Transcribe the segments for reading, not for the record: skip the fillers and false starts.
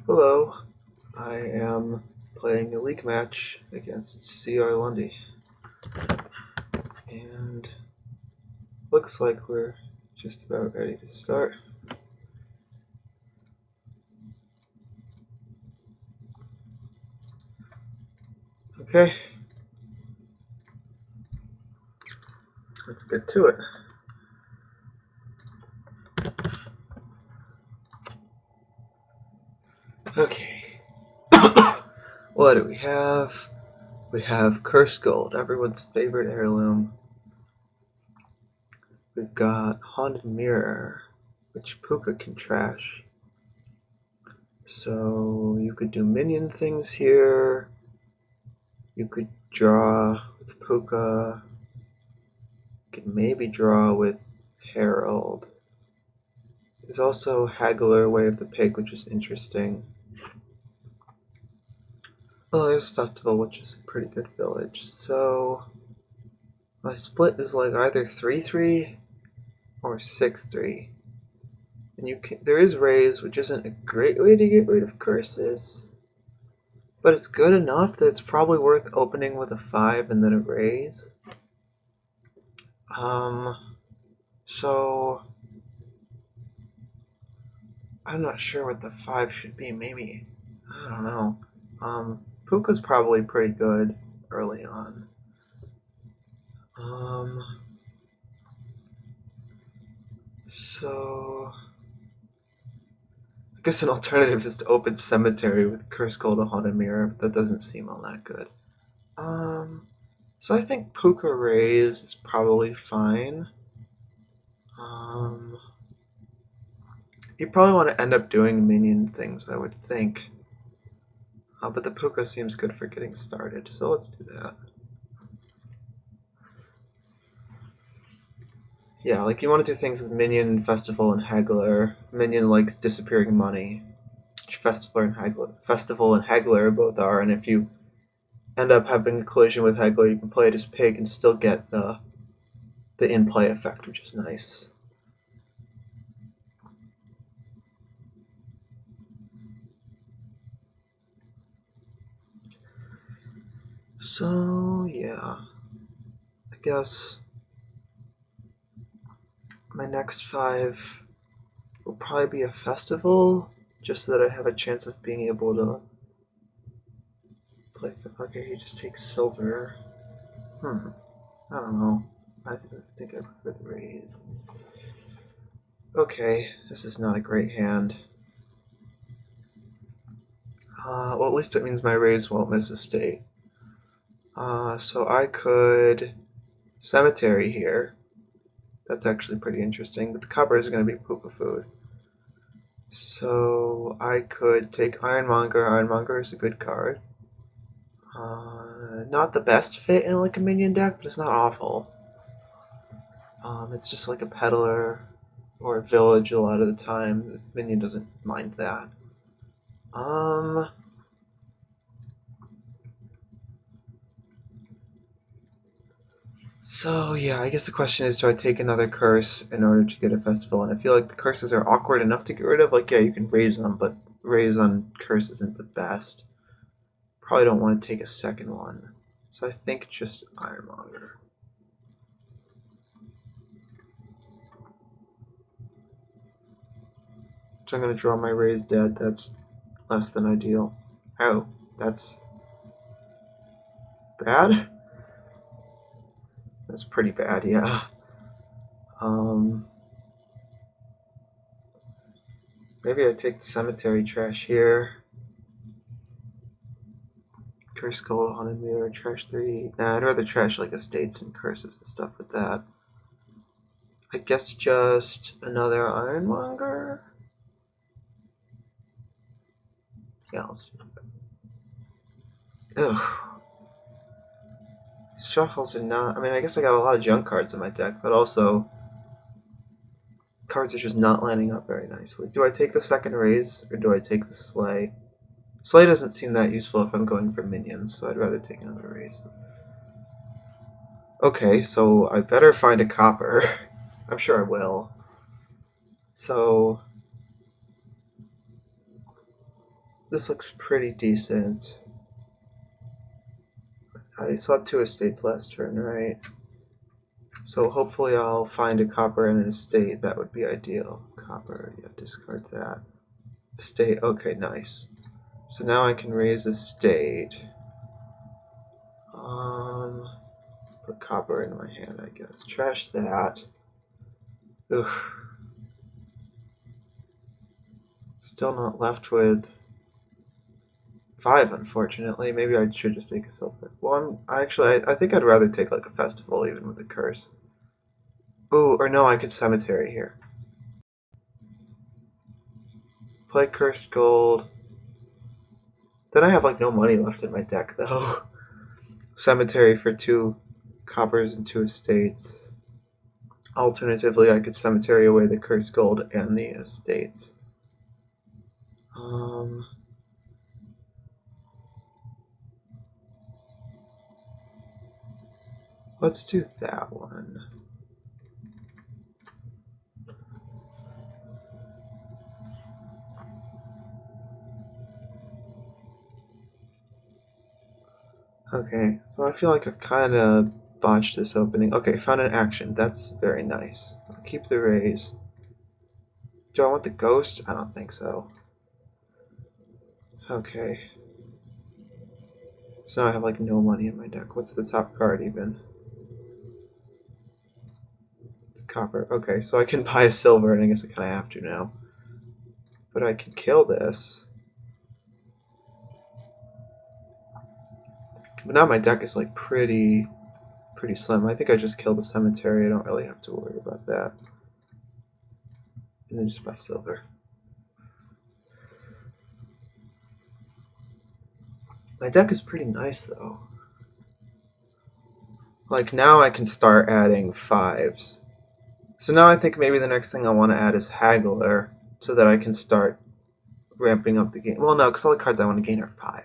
Hello, I am playing a league match against crlundy, and looks like we're just about ready to start. Okay, let's get to it. Okay, what do we have? We have Cursed Gold, everyone's favorite heirloom. We've got Haunted Mirror, which Puka can trash. So you could do minion things here. You could draw with Puka. You could maybe draw with Herald. There's also Haggler, Way of the Pig, which is interesting. Oh, there's Festival, which is a pretty good village. So my split is like either 3-3 or 6-3. And there is Raise, which isn't a great way to get rid of curses. But it's good enough that it's probably worth opening with a 5 and then a Raise. So I'm not sure what the 5 should be. Maybe, I don't know. Puka's probably pretty good early on. So I guess an alternative is to open Cemetery with Curse Gold or Haunted Mirror, but that doesn't seem all that good. So I think Puka Raise is probably fine. You probably want to end up doing minion things, I would think. But the Puka seems good for getting started, so let's do that. Yeah, like you want to do things with Minion, Festival, and Haggler. Minion likes disappearing money, which Festival and Haggler both are, and if you end up having a collision with Haggler, you can play it as Pig and still get the in-play effect, which is nice. So yeah, I guess my next 5 will probably be a Festival, just so that I have a chance of being able to play. Okay, he just takes Silver. I don't know. I think I prefer the Raise. Okay, this is not a great hand. Well, at least it means my Raise won't miss a state. So I could Cemetery here. That's actually pretty interesting, but the cover is going to be Puka Food. So I could take Ironmonger. Ironmonger is a good card. Not the best fit in like a minion deck, but it's not awful. It's just like a peddler or a village a lot of the time. The minion doesn't mind that. So yeah, I guess the question is, do I take another curse in order to get a festival? And I feel like the curses are awkward enough to get rid of. Like, yeah, you can raise them, but raise on curse isn't the best. Probably don't want to take a second one. So I think just Ironmonger. So I'm going to draw my raise dead. That's less than ideal. Oh, that's bad? That's pretty bad, yeah. Maybe I take the cemetery trash here. Curse Gold, Haunted Mirror, trash 3. Nah, I'd rather trash like estates and curses and stuff with that. I guess just another Ironmonger? Yeah, let's do that. Ugh. Shuffles are not. I mean, I guess I got a lot of junk cards in my deck, but also cards are just not lining up very nicely. Do I take the second raise or do I take the Slay? Slay doesn't seem that useful if I'm going for minions, so I'd rather take another raise. Okay, so I better find a copper. I'm sure I will. So This looks pretty decent. I saw 2 estates last turn, right? So hopefully I'll find a copper and an estate. That would be ideal. Copper, yeah, discard that. Estate, okay, nice. So now I can raise estate. Put copper in my hand, I guess. Trash that. Ugh. Still not left with 5, unfortunately. Maybe I should just take a silver. Well, I think I'd rather take like a festival even with a curse. Ooh, or no, I could cemetery here. Play cursed gold. Then I have like no money left in my deck though. Cemetery for 2 coppers and 2 estates. Alternatively, I could cemetery away the cursed gold and the estates. Let's do that one. Okay, so I feel like I've kind of botched this opening. Okay, found an action. That's very nice. I'll keep the raise. Do I want the ghost? I don't think so. Okay. So now I have like no money in my deck. What's the top card even? It's copper. Okay, so I can buy a silver, and I guess I kind of have to now. But I can kill this. But now my deck is like pretty slim. I think I just killed the cemetery. I don't really have to worry about that. And then just buy silver. My deck is pretty nice though. Like now I can start adding 5s. So now I think maybe the next thing I want to add is Haggler so that I can start ramping up the game. Well, no, because all the cards I want to gain are 5.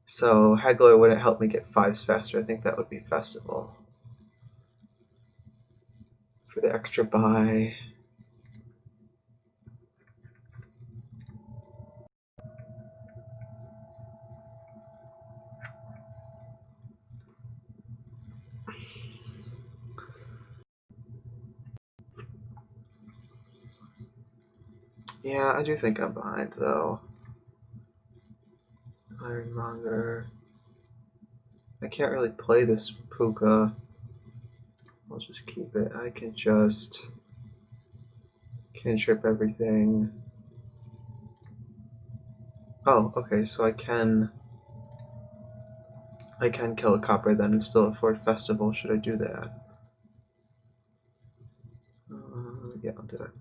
So Haggler wouldn't help me get 5s faster. I think that would be Festival. For the extra buy. Yeah, I do think I'm behind though. Ironmonger. I can't really play this Puka. I'll just keep it. I can just cantrip everything. Oh, okay, so I can kill a copper then and still afford Festival. Should I do that? Yeah, I'll do it.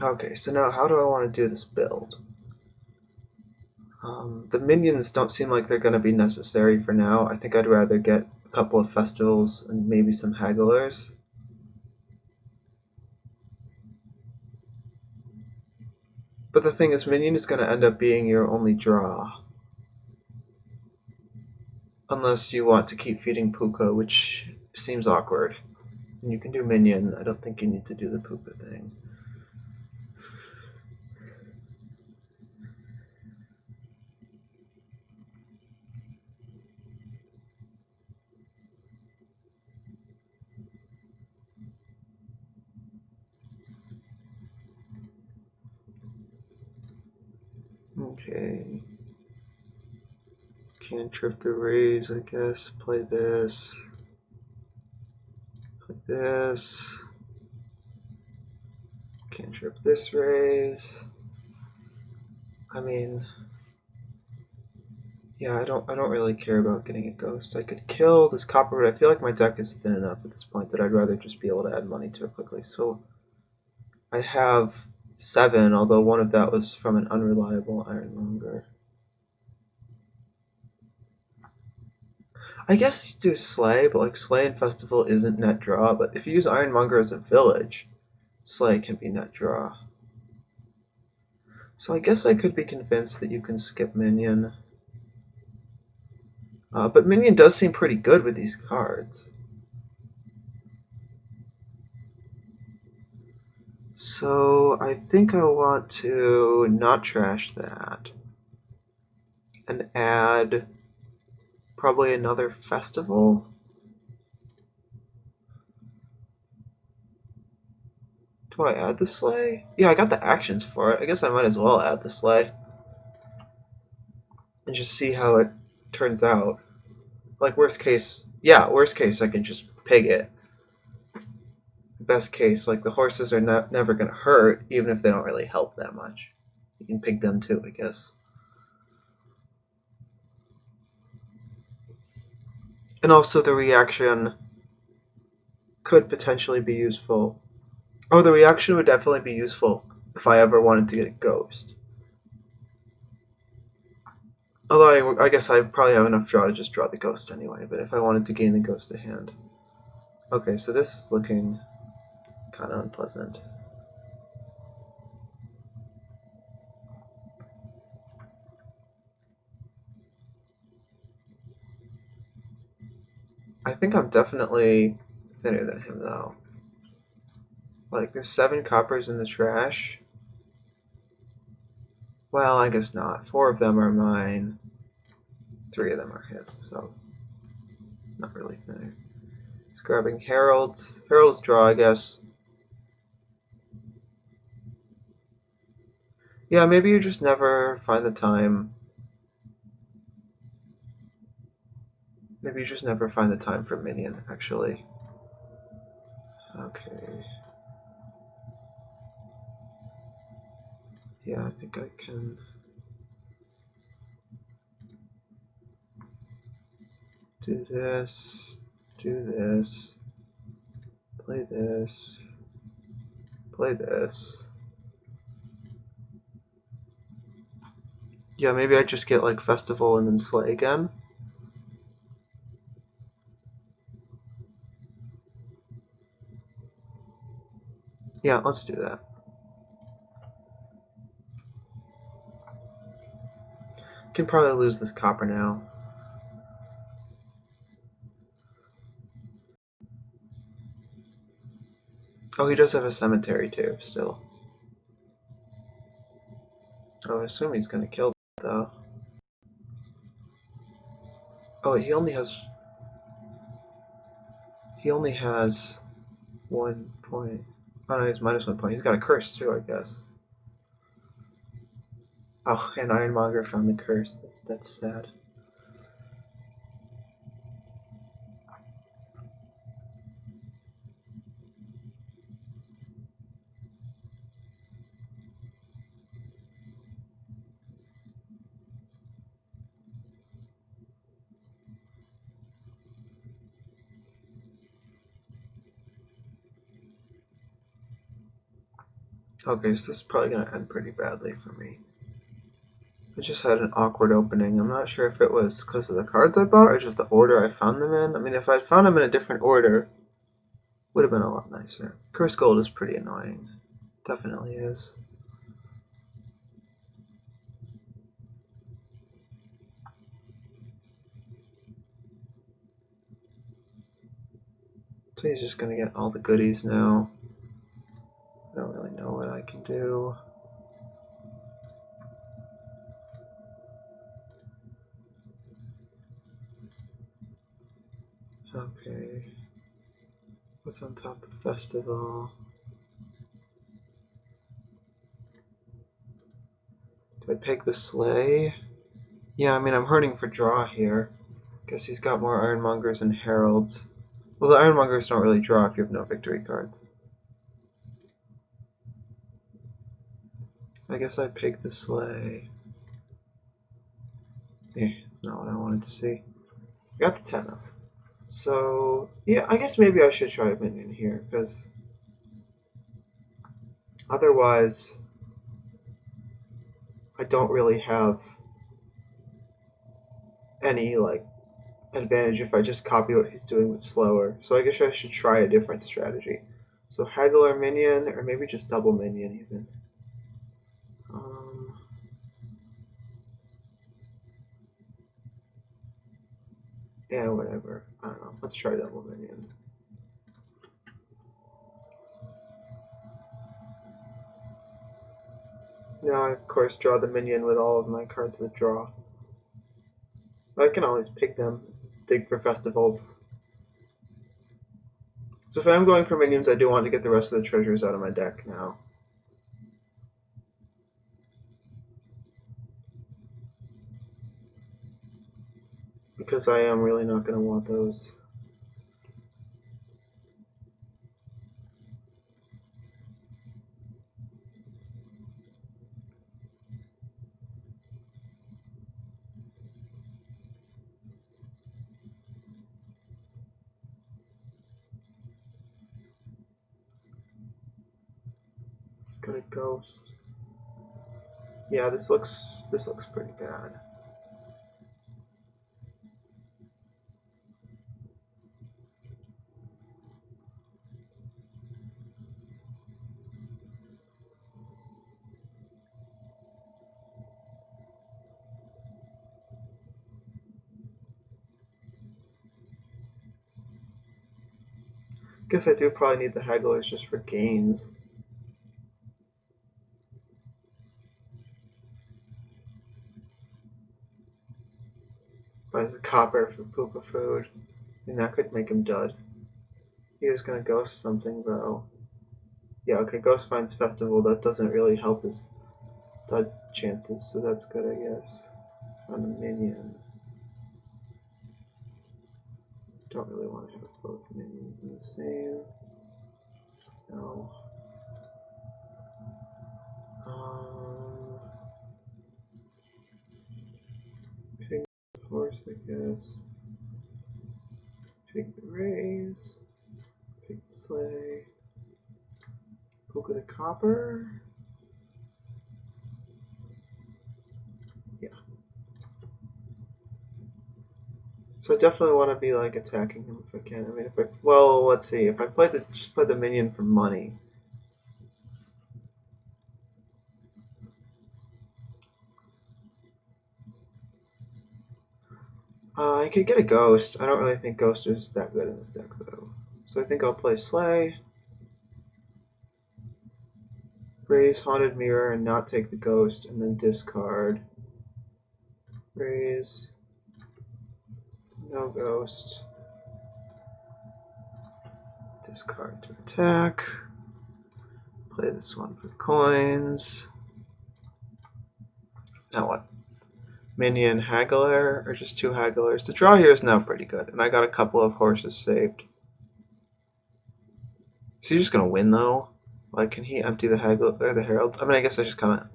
Okay, so now how do I want to do this build? The minions don't seem like they're going to be necessary for now. I think I'd rather get a couple of festivals and maybe some hagglers. But the thing is, minion is going to end up being your only draw. Unless you want to keep feeding Puka, which seems awkward. And you can do minion. I don't think you need to do the Puka thing. Okay. Cantrip the raise, I guess. Play this. Play this. Cantrip this raise. I mean, yeah, I don't really care about getting a ghost. I could kill this copper, but I feel like my deck is thin enough at this point that I'd rather just be able to add money to it quickly. So I have 7, although one of that was from an unreliable Ironmonger. I guess do Slay, but like Slay and Festival isn't net draw, but if you use Ironmonger as a village, Slay can be net draw. So I guess I could be convinced that you can skip minion. But minion does seem pretty good with these cards. So I think I want to not trash that and add probably another festival. Do I add the sleigh? Yeah, I got the actions for it. I guess I might as well add the sleigh and just see how it turns out. Like worst case, yeah, worst case I can just pig it. Best case, like the horses are never gonna hurt, even if they don't really help that much. You can pig them too, I guess. And also the reaction could potentially be useful. Oh, the reaction would definitely be useful if I ever wanted to get a ghost. Although I guess I probably have enough draw to just draw the ghost anyway, but if I wanted to gain the ghost to hand. Okay, so this is looking kind of unpleasant. I think I'm definitely thinner than him though. Like there's 7 coppers in the trash. Well, I guess not. 4 of them are mine. 3 of them are his, so not really thinner. He's grabbing Harold's. Harold's draw, I guess. Yeah, maybe you just never find the time. Maybe you just never find the time for minion, actually. Okay. Yeah, I think I can do this, play this, play this. Yeah, maybe I just get like Festival and then Slay again. Yeah, let's do that. Can probably lose this copper now. Oh, he does have a cemetery too, still. Oh, I assume he's gonna kill though. Oh, he only has 1 point. Oh no, he's minus 1 point. He's got a curse too, I guess. Oh, and Ironmonger found the curse. That's sad. Okay, so this is probably gonna end pretty badly for me. I just had an awkward opening. I'm not sure if it was because of the cards I bought or just the order I found them in. I mean, if I'd found them in a different order, would have been a lot nicer. Curse Gold is pretty annoying. Definitely is. So he's just gonna get all the goodies now. I don't really know what I can do. Okay. What's on top of Festival? Do I pick the Sleigh? Yeah, I mean, I'm hurting for draw here. Guess he's got more Ironmongers and Heralds. Well, the Ironmongers don't really draw if you have no victory cards. I guess I pick the Sleigh. Yeah, that's not what I wanted to see. I got the 10 though. So, yeah, I guess maybe I should try a minion here, because otherwise I don't really have any, like, advantage if I just copy what he's doing with slower. So I guess I should try a different strategy. So haggle or minion, or maybe just double minion even. Um, Yeah, whatever. I don't know. Let's try double minion. Now I, of course, draw the minion with all of my cards that draw. I can always pick them, dig for festivals. So if I'm going for minions, I do want to get the rest of the treasures out of my deck now. Because I am really not going to want those. It's got a ghost. Yeah, this looks pretty bad. Guess I do probably need the hagglers just for gains. Buys a copper for Poopa food. And that could make him dud. He is gonna ghost something though. Yeah, okay, ghost finds festival. That doesn't really help his dud chances, so that's good, I guess. On a minion. Don't really want to have both minions in the same. No. Pick the horse, I guess. Pick the raise. Pick the sleigh. Poke of the copper. Yeah. So I definitely want to be like attacking him if I can. I mean, if I well, let's see. If I just play the minion for money. I could get a ghost. I don't really think ghost is that good in this deck though. So I think I'll play sleigh. Raise haunted mirror and not take the ghost, and then discard. Raise. No ghost. Discard to attack. Play this one for coins. Now what? Minion haggler or just two hagglers? The draw here is now pretty good, and I got a couple of horses saved. Is he just gonna win though? Like, can he empty the haggler or the heralds? I mean, I guess I just kind of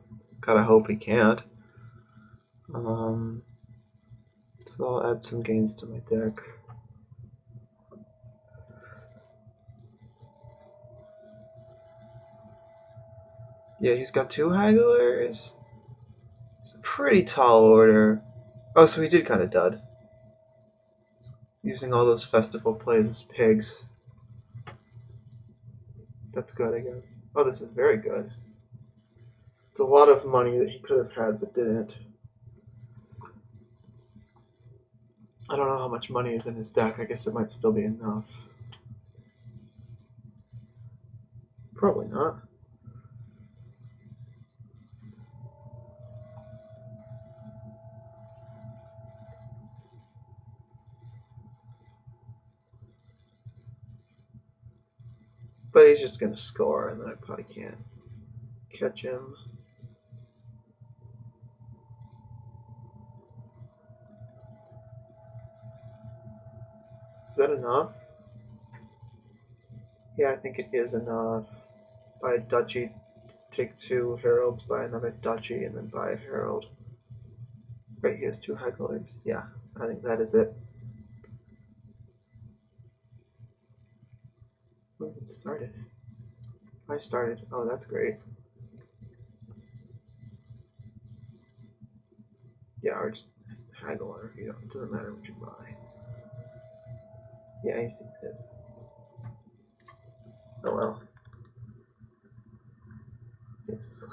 gotta hope he can't. So I'll add some gains to my deck. Yeah, he's got two hagglers. It's a pretty tall order. Oh, so he did kind of dud. Using all those festival plays as pigs. That's good, I guess. Oh, this is very good. It's a lot of money that he could have had but didn't. I don't know how much money is in his deck. I guess it might still be enough. Probably not. But he's just going to score, and then I probably can't catch him. Is that enough? Yeah, I think it is enough. Buy a duchy, take two heralds, buy another duchy, and then buy a herald. Right, he has two hagglers. Yeah, I think that is it. Oh, it started. I started. Oh, that's great. Yeah, or just haggler. You know, it doesn't matter what you buy. Yeah, he seems good. Oh well. It's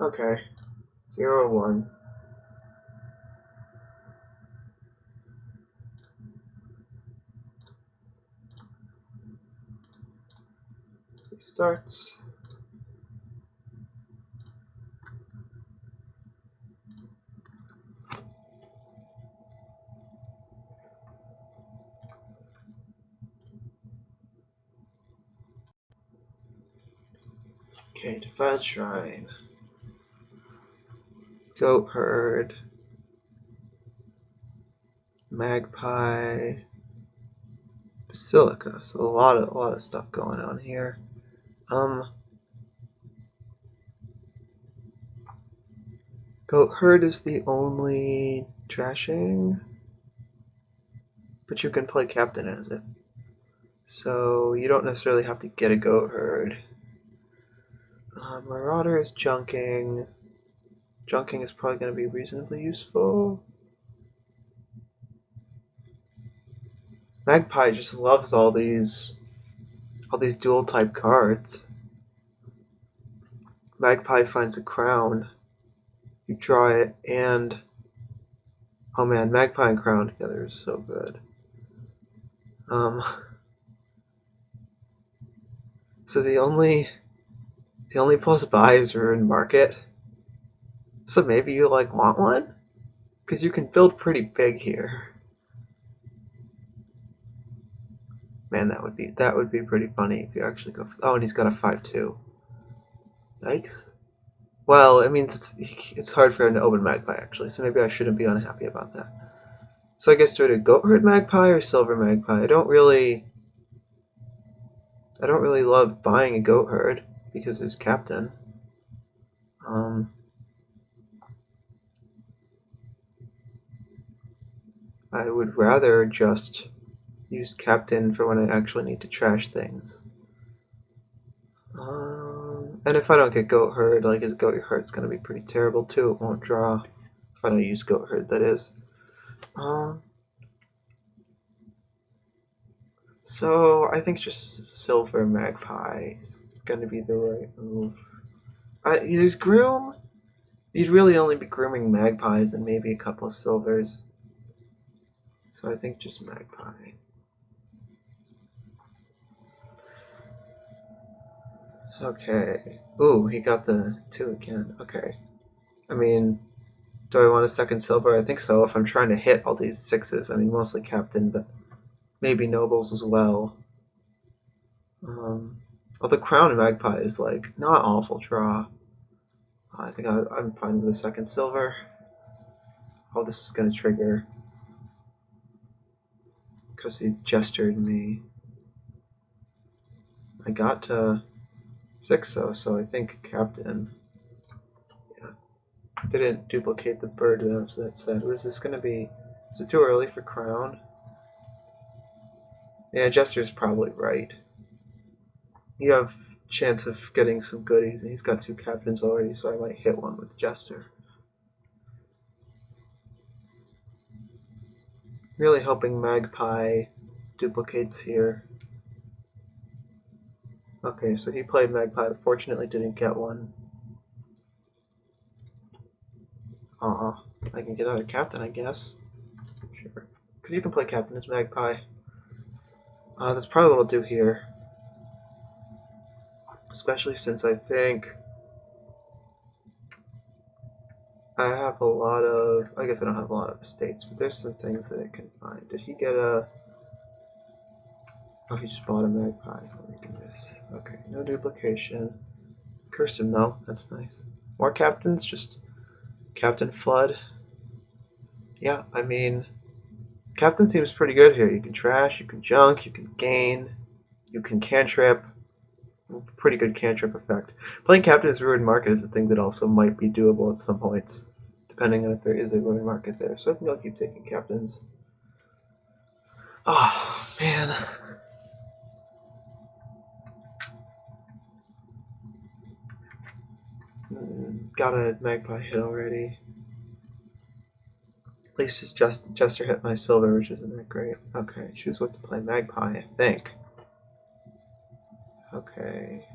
okay. 0-1. starts. Okay, Defiled Shrine. Goat Herd. Magpie. Basilica. So a lot of stuff going on here. Goat Herd is the only trashing, but you can play Captain as it. So you don't necessarily have to get a Goat Herd. Marauder is junking. Junking is probably going to be reasonably useful. Magpie just loves all these dual type cards. Magpie finds a crown. You draw it, and oh man, Magpie and Crown together is so good. So the only plus buys are in market. So maybe you like want one, because you can build pretty big here. Man, that would be pretty funny if you actually go. Oh, and he's got a 5/2. Yikes. Well, it means it's hard for him to open Magpie actually, so maybe I shouldn't be unhappy about that. So I guess do I do Goat Herd Magpie or Silver Magpie? I don't really love buying a Goat Herd because there's Captain. I would rather just use Captain for when I actually need to trash things. And if I don't get Goat Herd, like his Goat Herd's gonna be pretty terrible too. It won't draw if I don't use Goat Herd, that is. So I think just Silver Magpie is gonna be the right move. There's Groom. You'd really only be grooming Magpies and maybe a couple of Silvers. So I think just Magpie. Okay. Ooh, he got the 2 again. Okay. I mean, do I want a second Silver? I think so, if I'm trying to hit all these 6s. I mean, mostly Captain, but maybe Nobles as well. The Crown Magpie is, like, not awful draw. I think I'm fine with the second Silver. Oh, this is going to trigger. Because he gestured me. I got to 6 though, so I think Captain. Yeah. Didn't duplicate the bird that said. Was this going to be... Is it too early for Crown? Yeah, Jester's probably right. You have chance of getting some goodies, and he's got 2 Captains already, so I might hit one with Jester. Really hoping Magpie duplicates here. Okay, so he played Magpie, fortunately didn't get one. I can get another Captain, I guess. Sure. Because you can play Captain as Magpie. That's probably what I'll do here. Especially since I think I have a lot of... I guess I don't have a lot of estates, but there's some things that I can find. Did he get a... Oh, he just bought a Magpie. Let me do this. Okay, no duplication. Curse him though, that's nice. More Captains, just Captain Flood. Yeah, I mean, Captain seems pretty good here. You can trash, you can junk, you can gain, you can cantrip. Pretty good cantrip effect. Playing Captain as Ruined Market is a thing that also might be doable at some points, depending on if there is a Ruined Market there. So I think I'll keep taking Captains. Oh, man. Got a Magpie hit already. At least it's Jester hit my Silver, which isn't that great. Okay, choose what to play. Magpie, I think. Okay.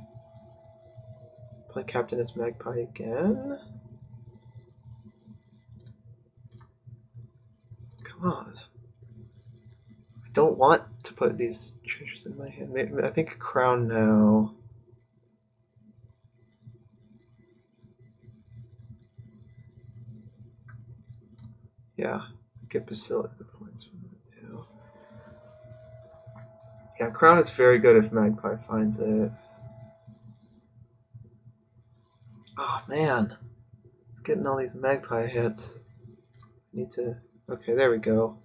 Play Captain as Magpie again. Come on. I don't want to put these treasures in my hand. Maybe, I think Crown now. Yeah, get Basilica points from that too. Yeah, Crown is very good if Magpie finds it. Oh man, it's getting all these Magpie hits. I need to. Okay, there we go.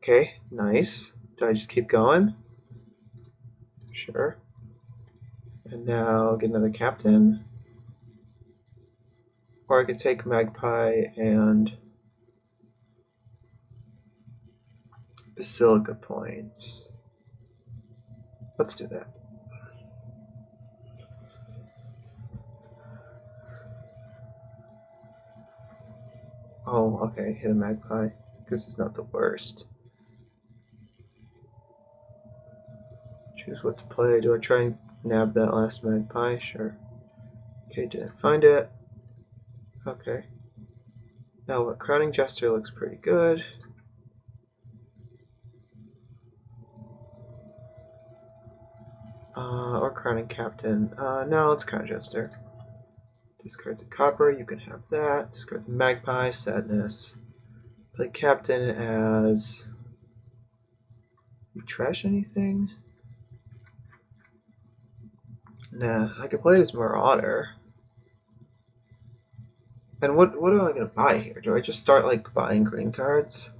Okay, nice. Do I just keep going? Sure. And now get another captain. Or I could take Magpie and Basilica points. Let's do that. Oh, okay, hit a Magpie. This is not the worst. Choose what to play. Do I try and nab that last Magpie? Sure. Okay, didn't find it. Okay. Now what? Crowning Jester looks pretty good. Or Crowning Captain. No, let's Crown Jester. Discards a copper, you can have that. Discards a Magpie, sadness. Play Captain as... You trash anything? Nah, I could play it as Marauder. And what am I gonna buy here? Do I just start like buying green cards?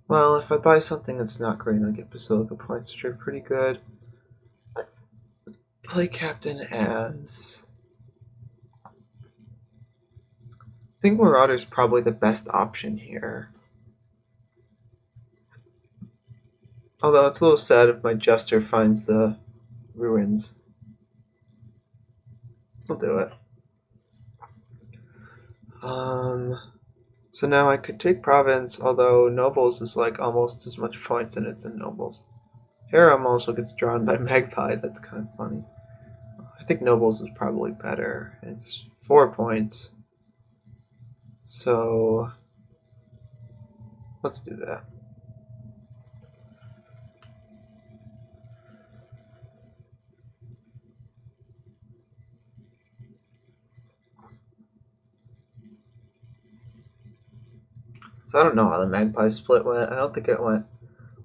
Well, if I buy something that's not green, I get Basilica points, which are pretty good. Play Captain as... I think Marauder's probably the best option here. Although it's a little sad if my Jester finds the ruins. We'll do it. So now I could take Province, although Nobles is like almost as much points and it's in Nobles. Harem also gets drawn by Magpie, that's kind of funny. I think Nobles is probably better. It's 4 points. So let's do that. So I don't know how the Magpie split went. I don't think it went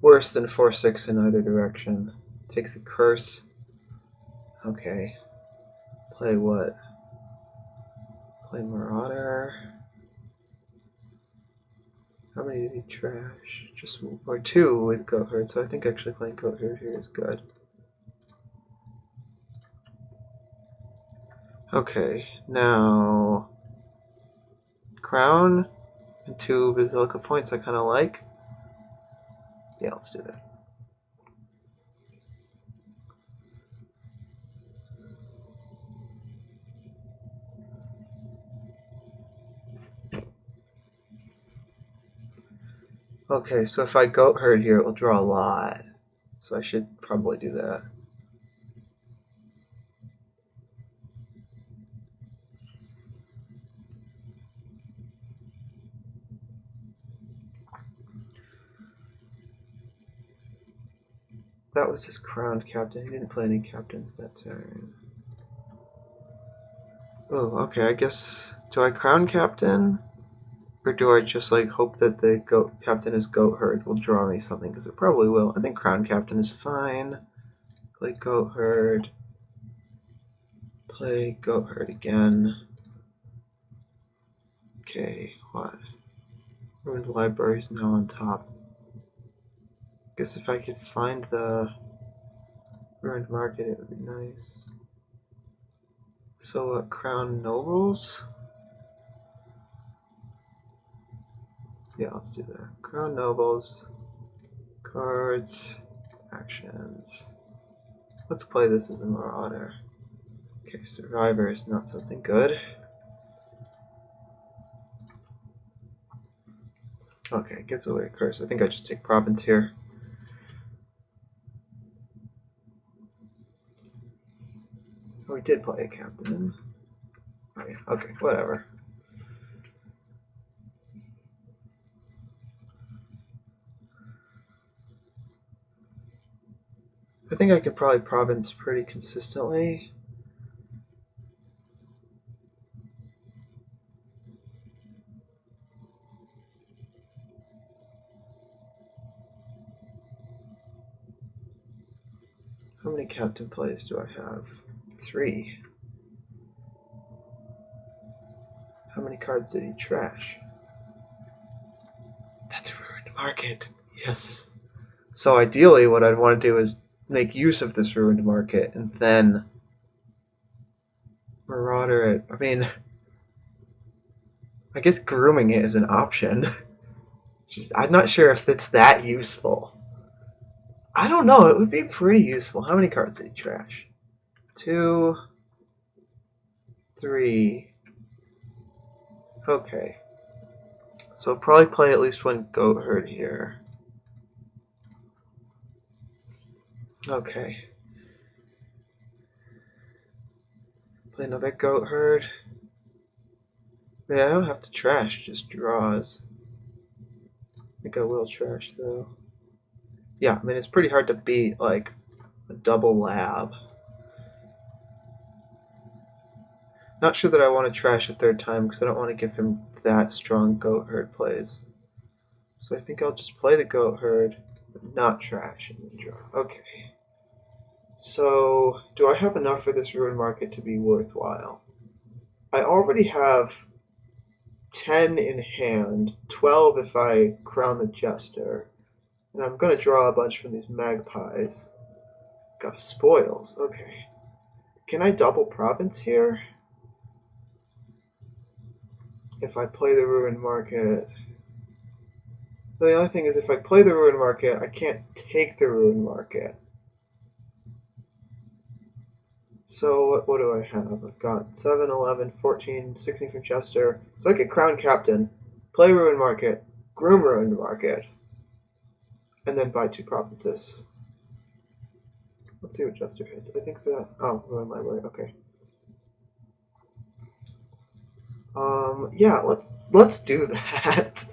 worse than 4-6 in either direction. Takes a curse. Okay. Play what? Play Marauder. How many did he trash? Just or 2 with Goat Herd, so I think actually playing Goat Herd here is good. Okay, now Crown and 2 Basilica points I kind of like. Yeah, let's do that. Okay, so if I Goat Herd here, it will draw a lot. So I should probably do that. That was his crowned captain. He didn't play any captains that turn. Oh, okay, I guess... Do I crown captain? Or do I just like hope that the goat captain is Goat Herd will draw me something? Because it probably will. I think crown captain is fine. Play Goat Herd. Play Goat Herd again. Okay, what? Ruined Library is now on top. Guess if I could find the Ruined Market, it would be nice. So, Crown Nobles? Yeah, let's do that. Crown Nobles. Cards. Actions. Let's play this as a Marauder. Okay, Survivor is not something good. Okay, it gives away a curse. I think I just take Province here. Oh, we did play a captain. Oh yeah, okay, whatever. I think I could probably province pretty consistently. How many captain plays do I have? 3. How many cards did he trash? That's ruined market. Yes. So ideally what I'd want to do is make use of this ruined market and then marauder it. I mean, I guess grooming it is an option. I'm not sure if it's that useful. I don't know. It would be pretty useful. How many cards did he trash? 2, 3. Okay. So I'll probably play at least one goat herd here. Okay. Play another goat herd. I mean, I don't have to trash, just draws. I think I will trash though. Yeah, I mean it's pretty hard to beat like a double lab. Not sure that I want to trash a third time because I don't want to give him that strong goat herd plays. So I think I'll just play the goat herd, but not trash and then draw. Okay. So do I have enough for this ruin market to be worthwhile? I already have 10 in hand, 12 if I crown the jester, and I'm going to draw a bunch from these magpies. Got spoils, okay. Can I double province here? If I play the ruin market. The only thing is if I play the ruin market, I can't take the ruin market. So what do I have? I've got 7, 11, 14, 16 from Chester. So I could crown captain, play ruin market, groom ruin market, and then buy 2 provinces. Let's see what Chester hits. I think that ruin library. Okay. Yeah, let's do that.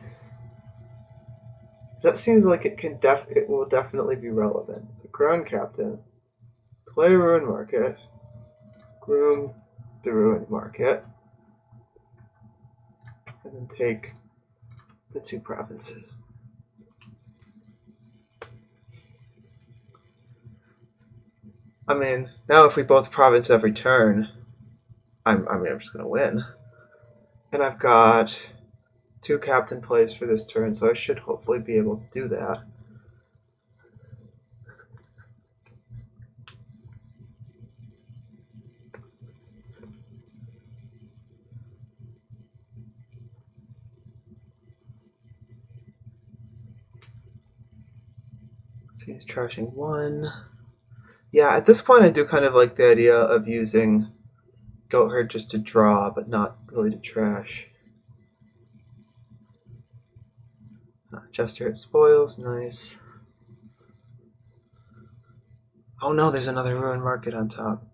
That seems like it will definitely be relevant. So crown captain, play ruin market, groom the ruin market, and then take the 2 provinces. I mean, now if we both province every turn, I'm just gonna win. And I've got 2 captain plays for this turn, so I should hopefully be able to do that. So he's trashing 1. Yeah, at this point I do kind of like the idea of using goat herd just to draw, but not really to trash. Jester hit spoils, nice. Oh no, there's another ruin market on top.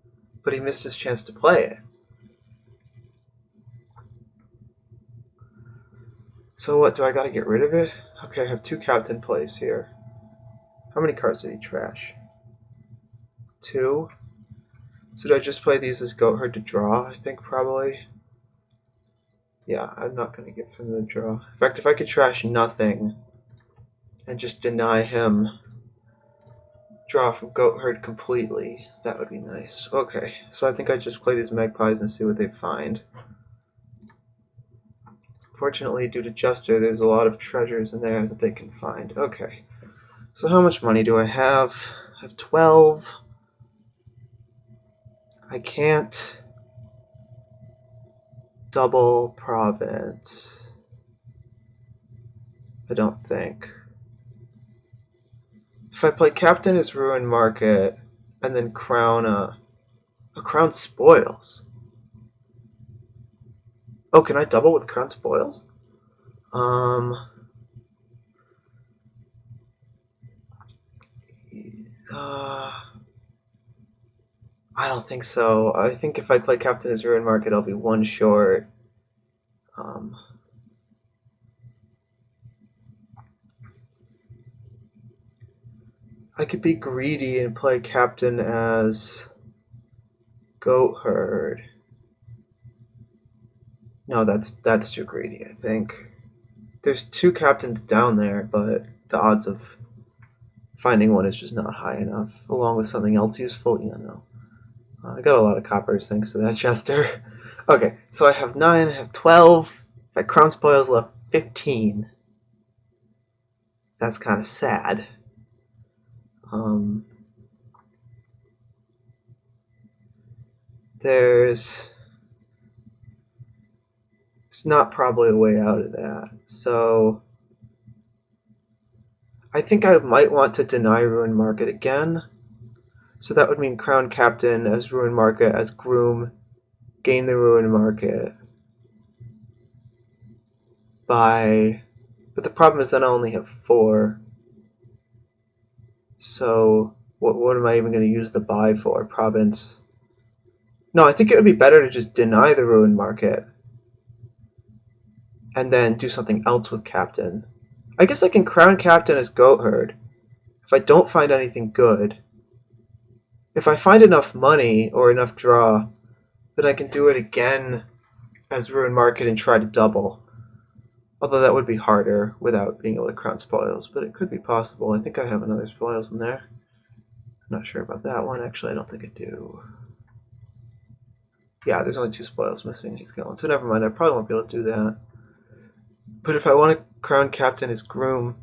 But he missed his chance to play it. So what, do I gotta get rid of it? Okay, I have 2 captain plays here. How many cards did he trash? 2? So did I just play these as goat herd to draw? I think probably. Yeah, I'm not gonna give him the draw. In fact, if I could trash nothing and just deny him draw from goat herd completely, that would be nice. Okay, so I think I just play these magpies and see what they find. Fortunately, due to Jester, there's a lot of treasures in there that they can find. Okay, so how much money do I have? I have 12. I can't double province, I don't think. If I play Captain as Ruin Market and then crown a crown spoils. Oh, can I double with crown spoils? I don't think so. I think if I play Captain as Ruin Market, I'll be 1 short. I could be greedy and play captain as goat herd. No, that's too greedy, I think. There's two captains down there, but the odds of finding one is just not high enough, along with something else useful. Yeah, no. I got a lot of coppers thanks to that Chester. Okay, so I have 9, I have 12. My crown spoils left 15. That's kind of sad. There's it's not probably a way out of that. So I think I might want to deny Ruin Market again. So that would mean Crown Captain as Ruin Market, as Groom, gain the Ruin Market by... But the problem is that I only have 4. So what am I even going to use the buy for? Province. No, I think it would be better to just deny the Ruin Market and then do something else with Captain. I guess I can Crown Captain as Goat Herd if I don't find anything good. If I find enough money or enough draw, then I can do it again as Ruin Market and try to double. Although that would be harder without being able to crown spoils, but it could be possible. I think I have another spoils in there. I'm not sure about that one. Actually, I don't think I do. Yeah, there's only 2 spoils missing. He's got one, so never mind. I probably won't be able to do that. But if I want to crown Captain as Groom,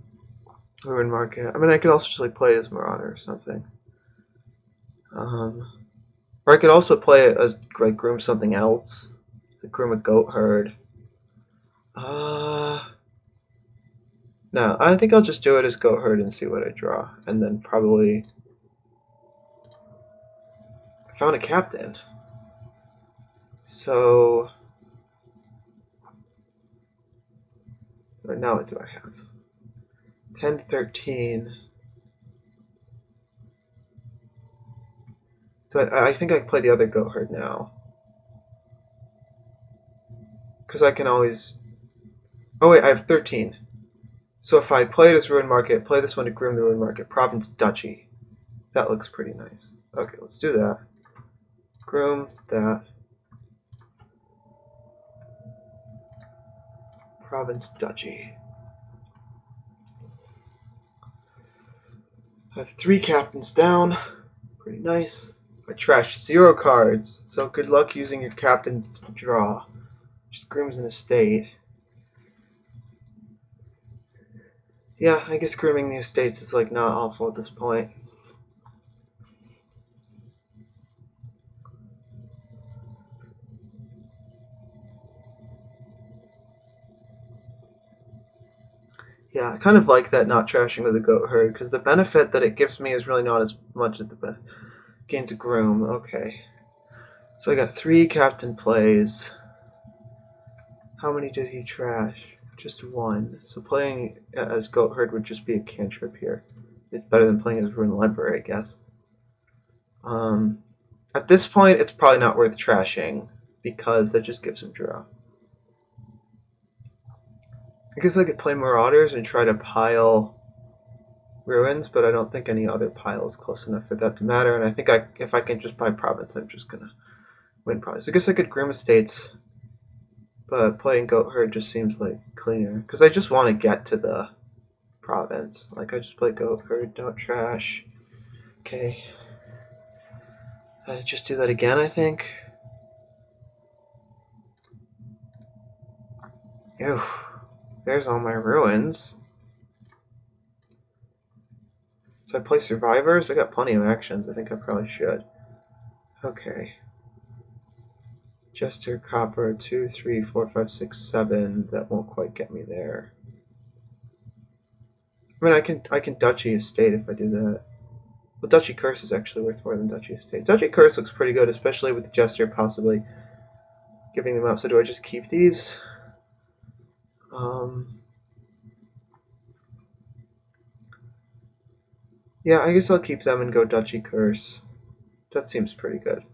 Ruin Market, I mean, I could also just like play as Marauder or something. Or I could also play it as like Groom something else, like Groom a Goat Herd. No, I think I'll just do it as Goat Herd and see what I draw, and then probably I found a captain. So now what do I have? 10, 13. So I think I can play the other Goat Herd now. Because I can always... Oh wait, I have 13. So if I play it as Ruin Market, play this one to Groom the Ruin Market, Province Duchy. That looks pretty nice. Okay, let's do that. Groom that. Province Duchy. I have 3 captains down. Pretty nice. I trashed 0 cards, so good luck using your captains to draw. Just Groom's an estate. Yeah, I guess grooming the estates is like not awful at this point. Yeah, I kind of like that not trashing with a goat herd, because the benefit that it gives me is really not as much as the gains a groom. Okay. So I got 3 captain plays. How many did he trash? Just 1. So playing as goat herd would just be a cantrip here. It's better than playing as Ruin Library, I guess. At this point, it's probably not worth trashing, because that just gives him draw. I guess I could play Marauders and try to pile Ruins, but I don't think any other pile is close enough for that to matter, and I think if I can just buy Province, I'm just gonna win Province. I guess I could Groom Estates, but playing Goat Herd just seems like cleaner, because I just want to get to the Province. Like, I just play Goat Herd, don't trash. Okay. I just do that again, I think. Ew. There's all my Ruins. So I play Survivors? I got plenty of actions. I think I probably should. Okay. Jester, Copper, 2, 3, 4, 5, 6, 7. That won't quite get me there. I mean, I can Duchy Estate if I do that. Well, Duchy Curse is actually worth more than Duchy Estate. Duchy Curse looks pretty good, especially with the Jester possibly giving them out. So do I just keep these? Yeah, I guess I'll keep them and go Duchy Curse. That seems pretty good.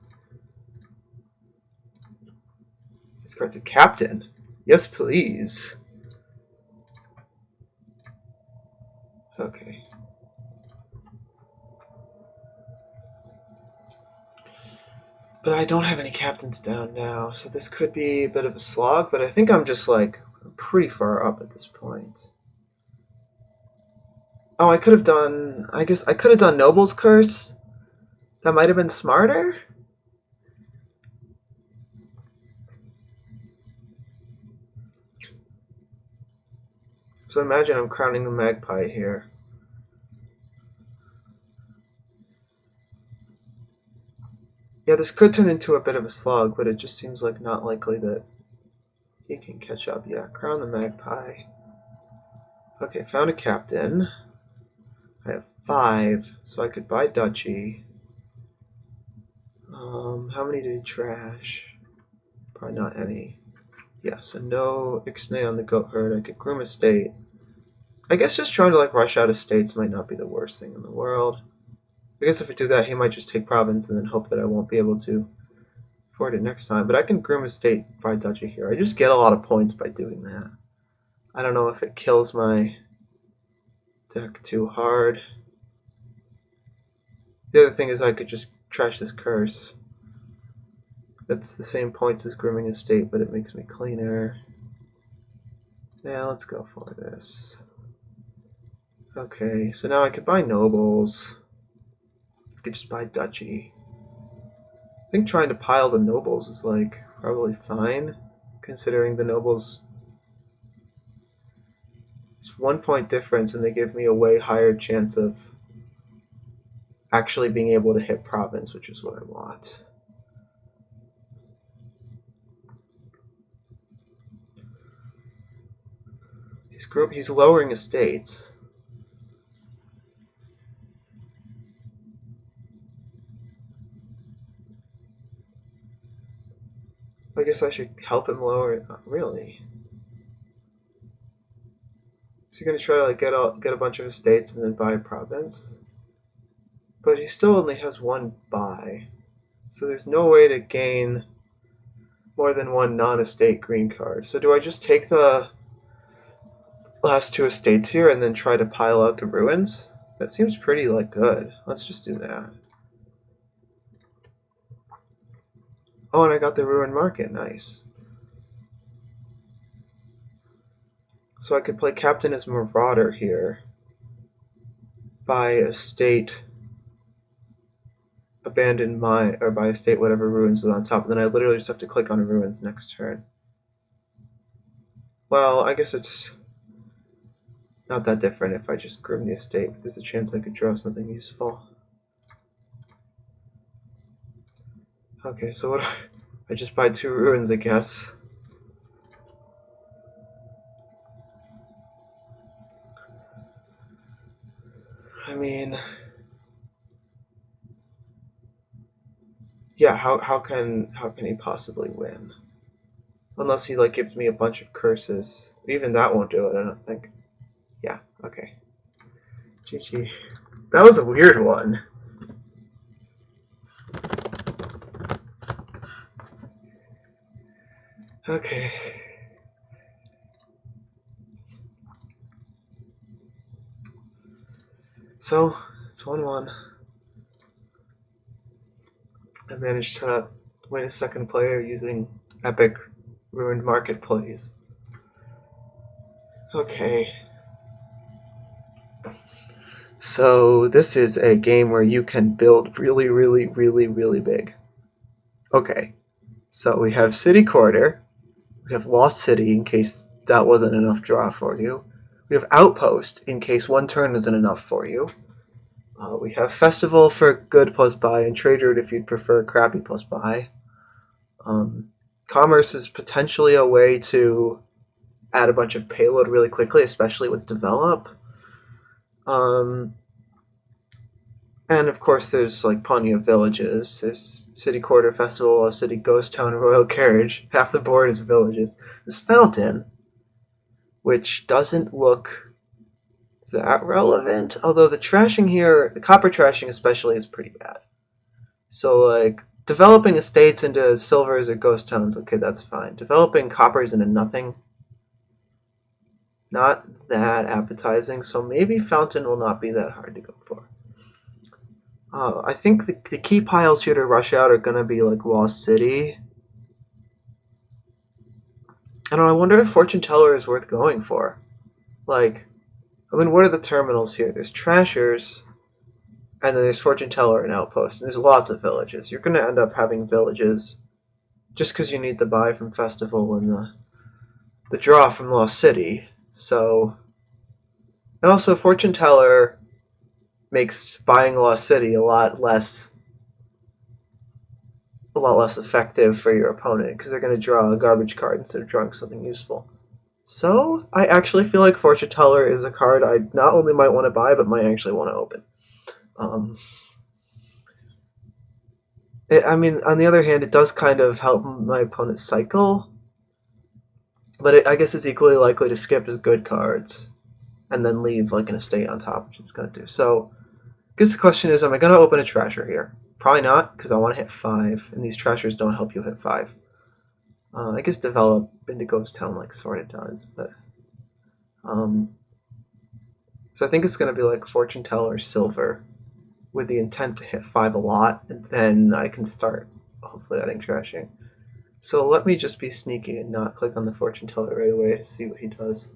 This card's a captain. Yes, please. Okay. But I don't have any captains down now, so this could be a bit of a slog, but I think I'm just like pretty far up at this point. Oh, I could have done, I guess I could have done Noble's Curse. That might have been smarter. So imagine I'm crowning the magpie here. Yeah, this could turn into a bit of a slog, but it just seems like not likely that he can catch up. Yeah, crown the magpie. Okay, found a captain. I have 5, so I could buy duchy. How many did he trash? Probably not any. Yeah, so no ixnay on the goat herd. I could groom estate. I guess just trying to like rush out estates might not be the worst thing in the world. I guess if I do that, he might just take province and then hope that I won't be able to afford it next time. But I can groom estate by duchy here. I just get a lot of points by doing that. I don't know if it kills my deck too hard. The other thing is I could just trash this curse. That's the same points as grooming estate, but it makes me cleaner. Yeah, let's go for this. Okay, so now I could buy nobles. I could just buy duchy. I think trying to pile the nobles is like probably fine, considering the nobles. It's 1 point difference, and they give me a way higher chance of actually being able to hit province, which is what I want. He's lowering estates. I guess I should help him lower it. Not really. Is he gonna try to like get a bunch of estates and then buy a province? But he still only has 1 buy, so there's no way to gain more than 1 non-estate green card. So do I just take the last 2 estates here and then try to pile out the ruins? That seems pretty like good. Let's just do that. Oh, and I got the ruin market. Nice. So I could play captain as Marauder here. Buy estate abandoned mine, or buy estate whatever ruins is on top, and then I literally just have to click on ruins next turn. Well, I guess it's not that different if I just groom the estate. There's a chance I could draw something useful. Okay, so what? I just buy 2 ruins, I guess. I mean, yeah. How can he possibly win? Unless he like gives me a bunch of curses. Even that won't do it, I don't think. Yeah. Okay. GG. That was a weird one. Okay. So, it's 1-1. I managed to win a second player using epic ruined market plays. Okay. So, this is a game where you can build really, really, really, really big. Okay. So, we have City Quarter. We have Lost City in case that wasn't enough draw for you. We have Outpost in case 1 turn wasn't enough for you. We have Festival for good plus buy, and Trade Route if you'd prefer crappy plus buy. Commerce is potentially a way to add a bunch of payload really quickly, especially with Develop. And of course there's like plenty of villages. There's City Quarter Festival, a City Ghost Town, Royal Carriage. Half the board is villages. This Fountain, which doesn't look that relevant, although the trashing here, the copper trashing especially, is pretty bad. So like developing estates into silvers or ghost towns, okay, that's fine. Developing coppers into nothing, not that appetizing, so maybe Fountain will not be that hard to go for. I think the key piles here to rush out are gonna be like Lost City. And I wonder if Fortune Teller is worth going for. Like, I mean, what are the terminals here? There's Trashers, and then there's Fortune Teller and Outpost. And there's lots of villages. You're gonna end up having villages just because you need the buy from Festival and the draw from Lost City. So, and also Fortune Teller makes buying Lost City a lot less effective for your opponent because they're going to draw a garbage card instead of drawing something useful. So I actually feel like Fortune Teller is a card I not only might want to buy but might actually want to open. I mean, on the other hand, it does kind of help my opponent cycle, but I guess it's equally likely to skip his good cards and then leave like an estate on top, which it's going to do. So I guess the question is, am I going to open a Trasher here? Probably not, because I want to hit 5, and these Trashers don't help you hit 5. I guess develop into Ghost Town like sort of does, but so I think it's going to be like Fortune Teller Silver with the intent to hit 5 a lot, and then I can start hopefully adding trashing. So let me just be sneaky and not click on the Fortune Teller right away to see what he does.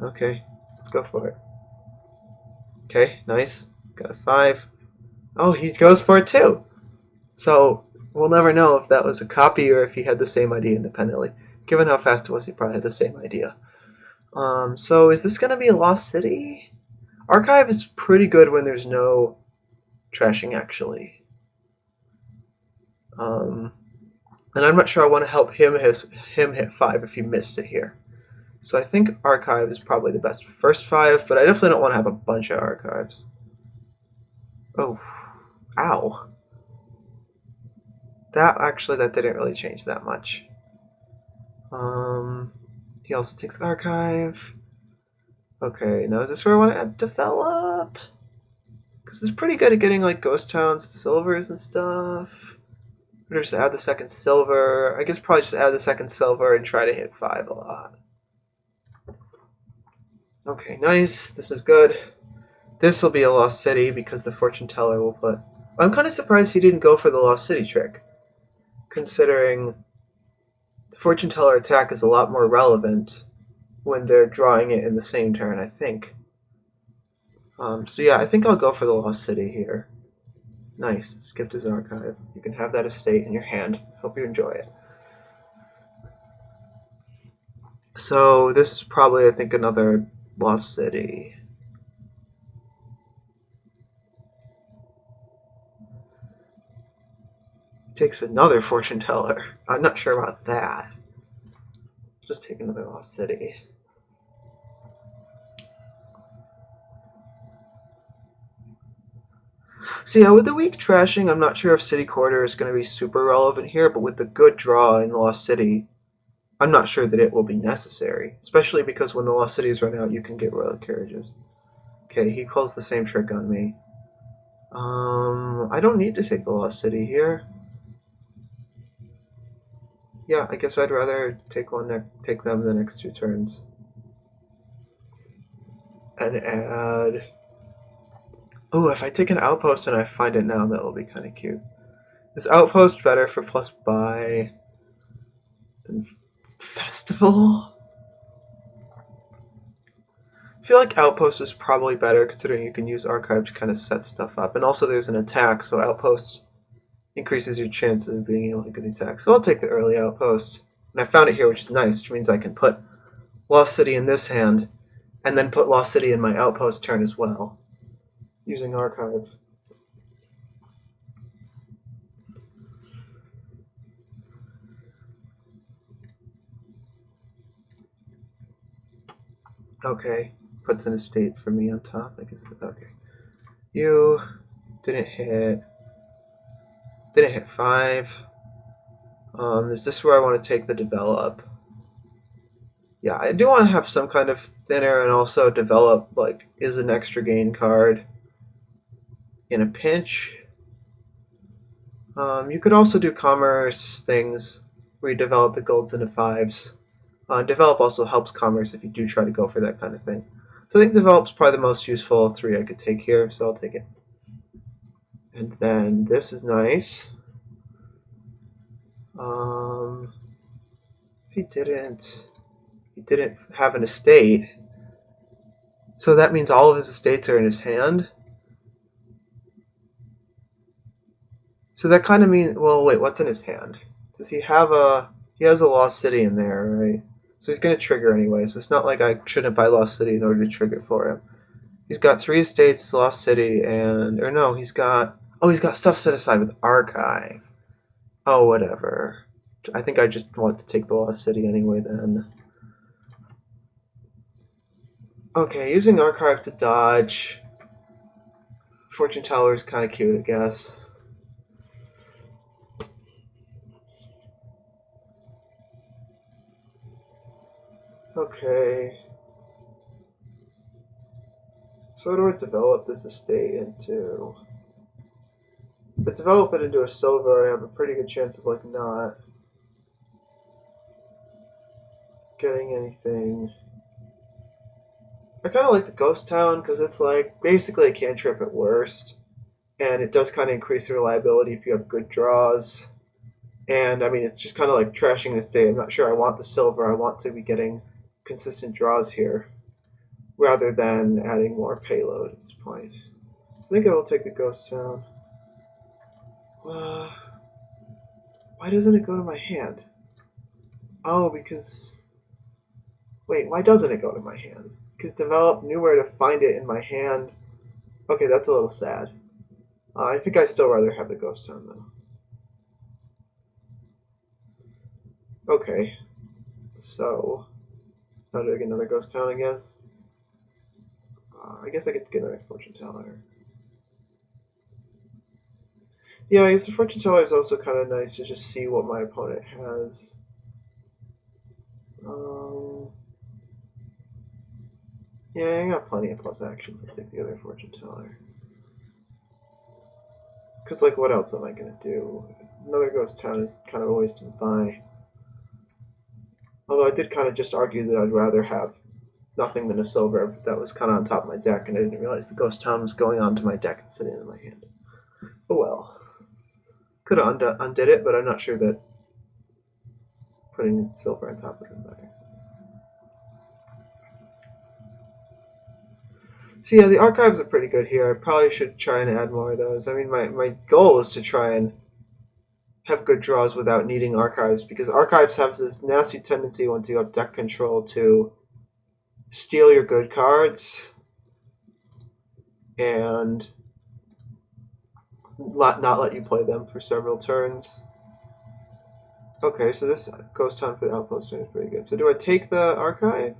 Okay, let's go for it. Okay, nice. Got a 5. Oh, he goes for it too. So we'll never know if that was a copy or if he had the same idea independently. Given how fast it was, he probably had the same idea. So is this going to be a Lost City? Archive is pretty good when there's no trashing, actually. And I'm not sure I want to help him hit 5 if he missed it here. So I think Archive is probably the best first 5, but I definitely don't want to have a bunch of Archives. Oh, ow. That didn't really change that much. He also takes Archive. Okay, now is this where I want to add Develop? Because it's pretty good at getting like Ghost Towns, Silvers, and stuff. Or just add the second Silver. I guess probably just add the second Silver and try to hit 5 a lot. Okay, nice. This is good. This will be a Lost City because the Fortune Teller will put... I'm kind of surprised he didn't go for the Lost City trick, considering the Fortune Teller attack is a lot more relevant when they're drawing it in the same turn, I think. So yeah, I think I'll go for the Lost City here. Nice. Skipped his Archive. You can have that estate in your hand. Hope you enjoy it. So this is probably, I think, another Lost City. Takes another Fortune Teller. I'm not sure about that. Just take another Lost City. So yeah, with the weak trashing, I'm not sure if City Quarter is going to be super relevant here, but with the good draw in Lost City, I'm not sure that it will be necessary, especially because when the Lost Cities run out, you can get Royal Carriages. Okay, he pulls the same trick on me. I don't need to take the Lost City here. Yeah, I guess I'd rather take them the next 2 turns. And add... Oh, if I take an Outpost and I find it now, that will be kind of cute. Is Outpost better for plus buy than Festival? I feel like Outpost is probably better considering you can use Archive to kind of set stuff up. And also there's an attack, so Outpost increases your chances of being able to get the attack. So I'll take the early Outpost. And I found it here, which is nice, which means I can put Lost City in this hand, and then put Lost City in my Outpost turn as well, using Archive. Okay, puts an estate for me on top, I guess. Okay. You didn't hit 5. Is this where I want to take the Develop? Yeah, I do want to have some kind of thinner and also Develop, like, is an extra gain card in a pinch. You could also do Commerce things where you develop the golds into 5s. Develop also helps Commerce if you do try to go for that kind of thing. So I think develop's probably the most useful 3 I could take here, so I'll take it. And then this is nice. He didn't have an estate. So that means all of his estates are in his hand. So that kind of means, well, wait, what's in his hand? Does he have he has a Lost City in there, right? So he's going to trigger anyway, so it's not like I shouldn't buy Lost City in order to trigger for him. He's got 3 estates, Lost City, or no, he's got stuff set aside with Archive. Oh, whatever. I think I just want to take the Lost City anyway then. Okay, using Archive to dodge. Fortune Teller is kind of cute, I guess. Okay. So what do I develop this estate into? If I develop it into a silver, I have a pretty good chance of like not getting anything. I kind of like the Ghost Town because it's like basically a cantrip at worst, and it does kind of increase the reliability if you have good draws. And I mean, it's just kind of like trashing this day. I'm not sure I want the silver. I want to be getting consistent draws here rather than adding more payload at this point. So I think I will take the Ghost Town. Why doesn't it go to my hand? Oh, because... Wait, why doesn't it go to my hand? Because develop knew where to find it in my hand. Okay, that's a little sad. I think I still rather have the Ghost Town, though. Okay. So, how do I get another Ghost Town, I guess? I guess I get to get another Fortune Teller. Yeah, I guess the Fortune Teller is also kind of nice to just see what my opponent has. Yeah, I got plenty of plus actions. I'll take the other Fortune Teller. Because, like, what else am I going to do? Another Ghost Town is kind of a waste of buy. Although I did kind of just argue that I'd rather have nothing than a silver that was kind of on top of my deck, and I didn't realize the Ghost Town was going onto my deck and sitting in my hand. Oh well. Could have undid it, but I'm not sure that putting silver on top would have been better. So yeah, the archives are pretty good here. I probably should try and add more of those. I mean, my goal is to try and have good draws without needing archives, because archives have this nasty tendency once you have deck control to steal your good cards and not let you play them for several turns. Okay, so this Ghost Town for the Outpost turn is pretty good. So do I take the archive?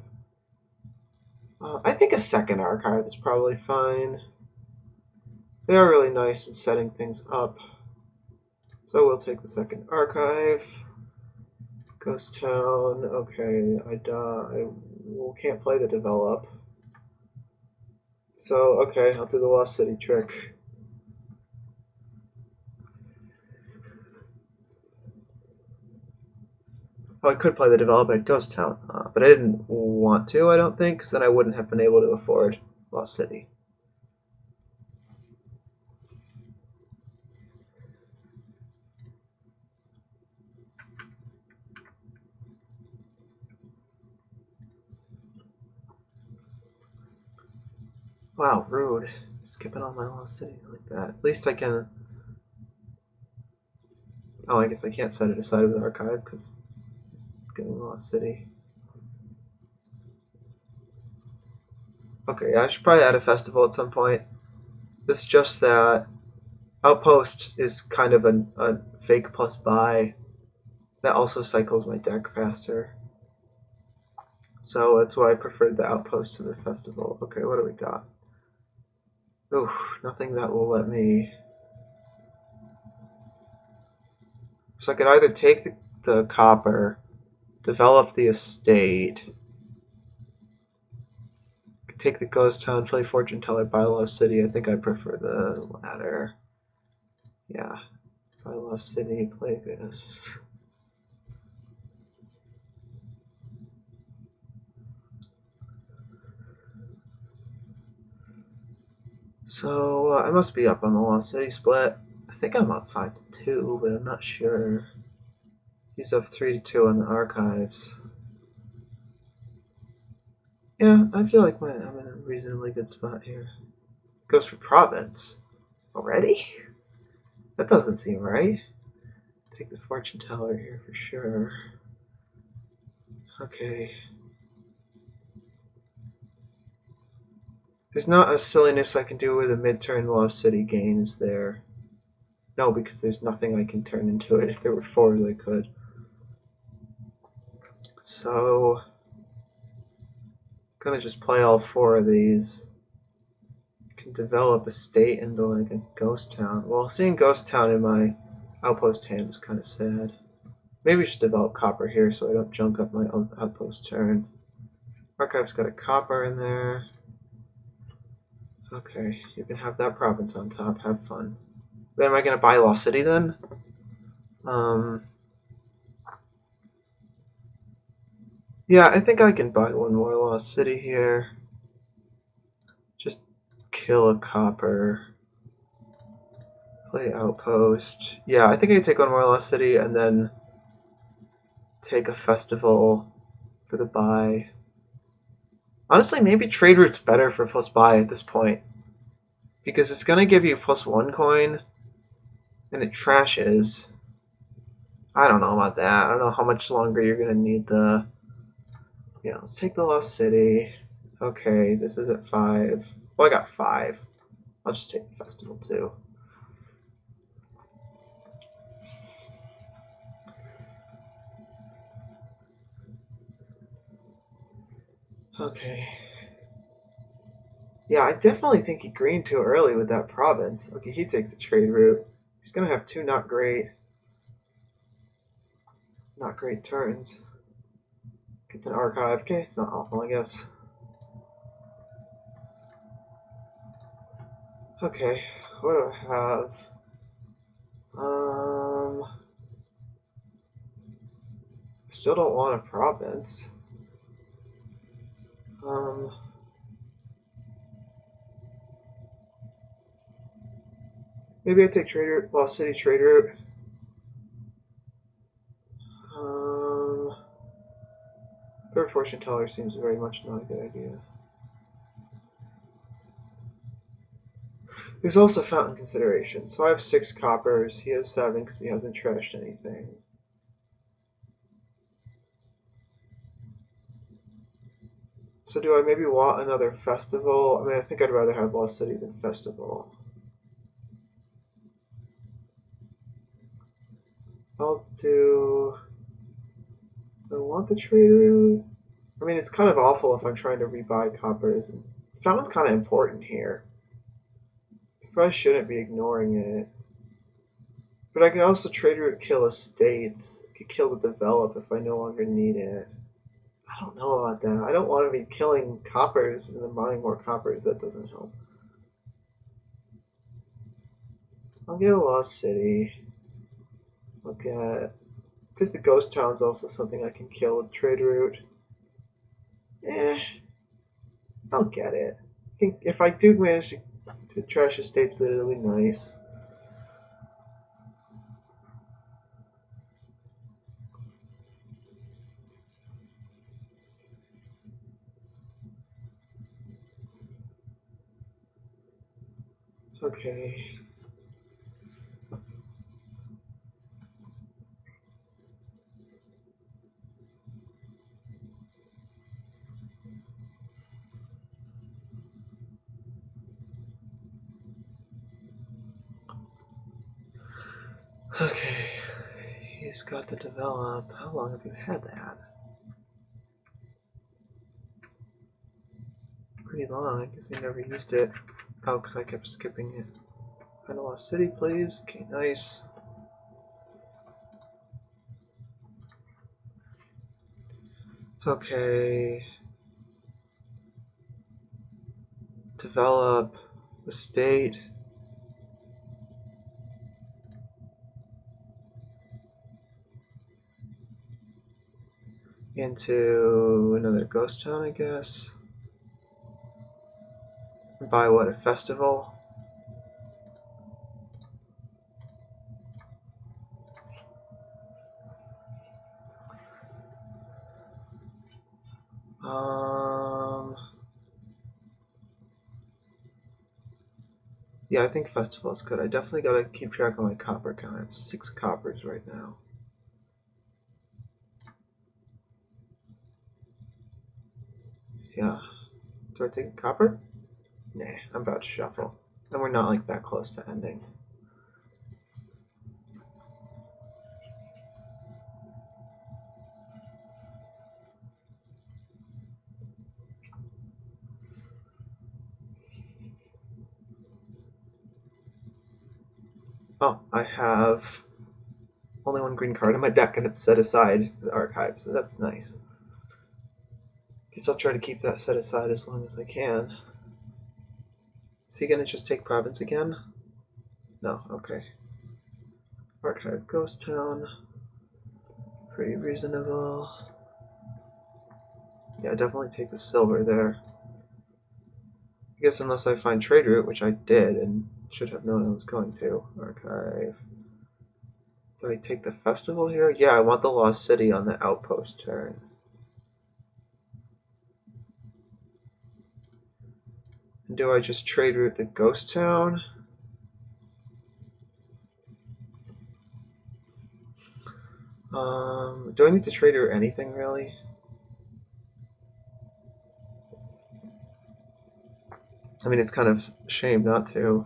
I think a second archive is probably fine. They are really nice in setting things up. So we'll take the second archive. Ghost Town. Okay, I can't play the develop. So, okay, I'll do the Lost City trick. Oh, I could play the develop at Ghost Town, but I didn't want to, I don't think, because then I wouldn't have been able to afford Lost City. Wow, rude. Skipping on my Lost City like that. At least I can... Oh, I guess I can't set it aside with Archive, because it's getting Lost City. Okay, I should probably add a festival at some point. It's just that Outpost is kind of a fake plus buy that also cycles my deck faster. So that's why I preferred the Outpost to the festival. Okay, what do we got? Oof, nothing that will let me... So I could either take the copper, develop the estate, take the Ghost Town, play Fortune Teller, buy Lost City. I think I prefer the latter. Yeah, buy Lost City, play this. So I must be up on the Lost City split. I think I'm up 5-2, but I'm not sure. He's up 3-2 on the archives. Yeah, I feel like I'm in a reasonably good spot here. Goes for province. Already? That doesn't seem right. Take the fortune teller here for sure. Okay. There's not a silliness I can do with a mid-turn Lost City gain, is there? No, because there's nothing I can turn into it. If there were 4s, I could. So, I'm gonna just play all 4 of these. Can develop a state into like a ghost town. Well, seeing ghost town in my outpost hand is kind of sad. Maybe I should develop copper here so I don't junk up my outpost turn. Archive's got a copper in there. Okay, you can have that province on top. Have fun. Then am I going to buy Lost City then? Yeah, I think I can buy one more Lost City here. Just kill a copper. Play outpost. Yeah, I think I can take one more Lost City and then take a festival for the buy. Honestly, maybe trade route's better for plus buy at this point. Because it's going to give you +1 coin, and it trashes. I don't know about that. I don't know how much longer you're going to need the... Yeah, let's take the Lost City. Okay, this is at 5. Well, I got 5. I'll just take the festival too. Okay. Yeah, I definitely think he greened too early with that province. Okay, he takes a trade route. He's going to have 2 not great turns. Gets an archive. Okay, it's not awful, I guess. Okay, what do I have? I still don't want a province. Maybe I take trade route, Lost City trade route. Third fortune teller seems very much not a good idea. There's also fountain consideration. So I have 6 coppers. He has 7 because he hasn't trashed anything. So do I maybe want another festival? I mean, I think I'd rather have Lost City than festival. I'll do... Do I want the trade route? I mean, it's kind of awful if I'm trying to rebuy coppers. Fountain's kind of important here. Probably shouldn't be ignoring it. But I can also trade route kill estates. I could kill the develop if I no longer need it. I don't know about that. I don't want to be killing coppers and then buying more coppers. That doesn't help. I'll get a Lost City. I'll get... Because the ghost town's also something I can kill with trade route. I'll get it. If I do manage to trash estates, then it'll be nice. Okay. Okay. He's got to develop. How long have you had that? Pretty long. I guess I never used it. Oh, because I kept skipping it. Find a Lost City, please. Okay, nice. Okay. Develop the state. Into another ghost town, I guess. Buy what, a festival? Yeah, I think festival is good. I definitely gotta keep track of my copper count. I have 6 coppers right now. Yeah. Do I take a copper? Nah, I'm about to shuffle. And we're not like that close to ending. Oh, I have only 1 green card in my deck and it's set aside for the archive, so that's nice. Guess I'll try to keep that set aside as long as I can. Is he gonna just take province again? No, okay. Archive Ghost Town. Pretty reasonable. Yeah, definitely take the silver there. I guess unless I find trade route, which I did and should have known I was going to. Archive. Do I take the festival here? Yeah, I want the Lost City on the outpost turn. And do I just trade route the Ghost Town? Do I need to trade route anything really? I mean, it's kind of a shame not to.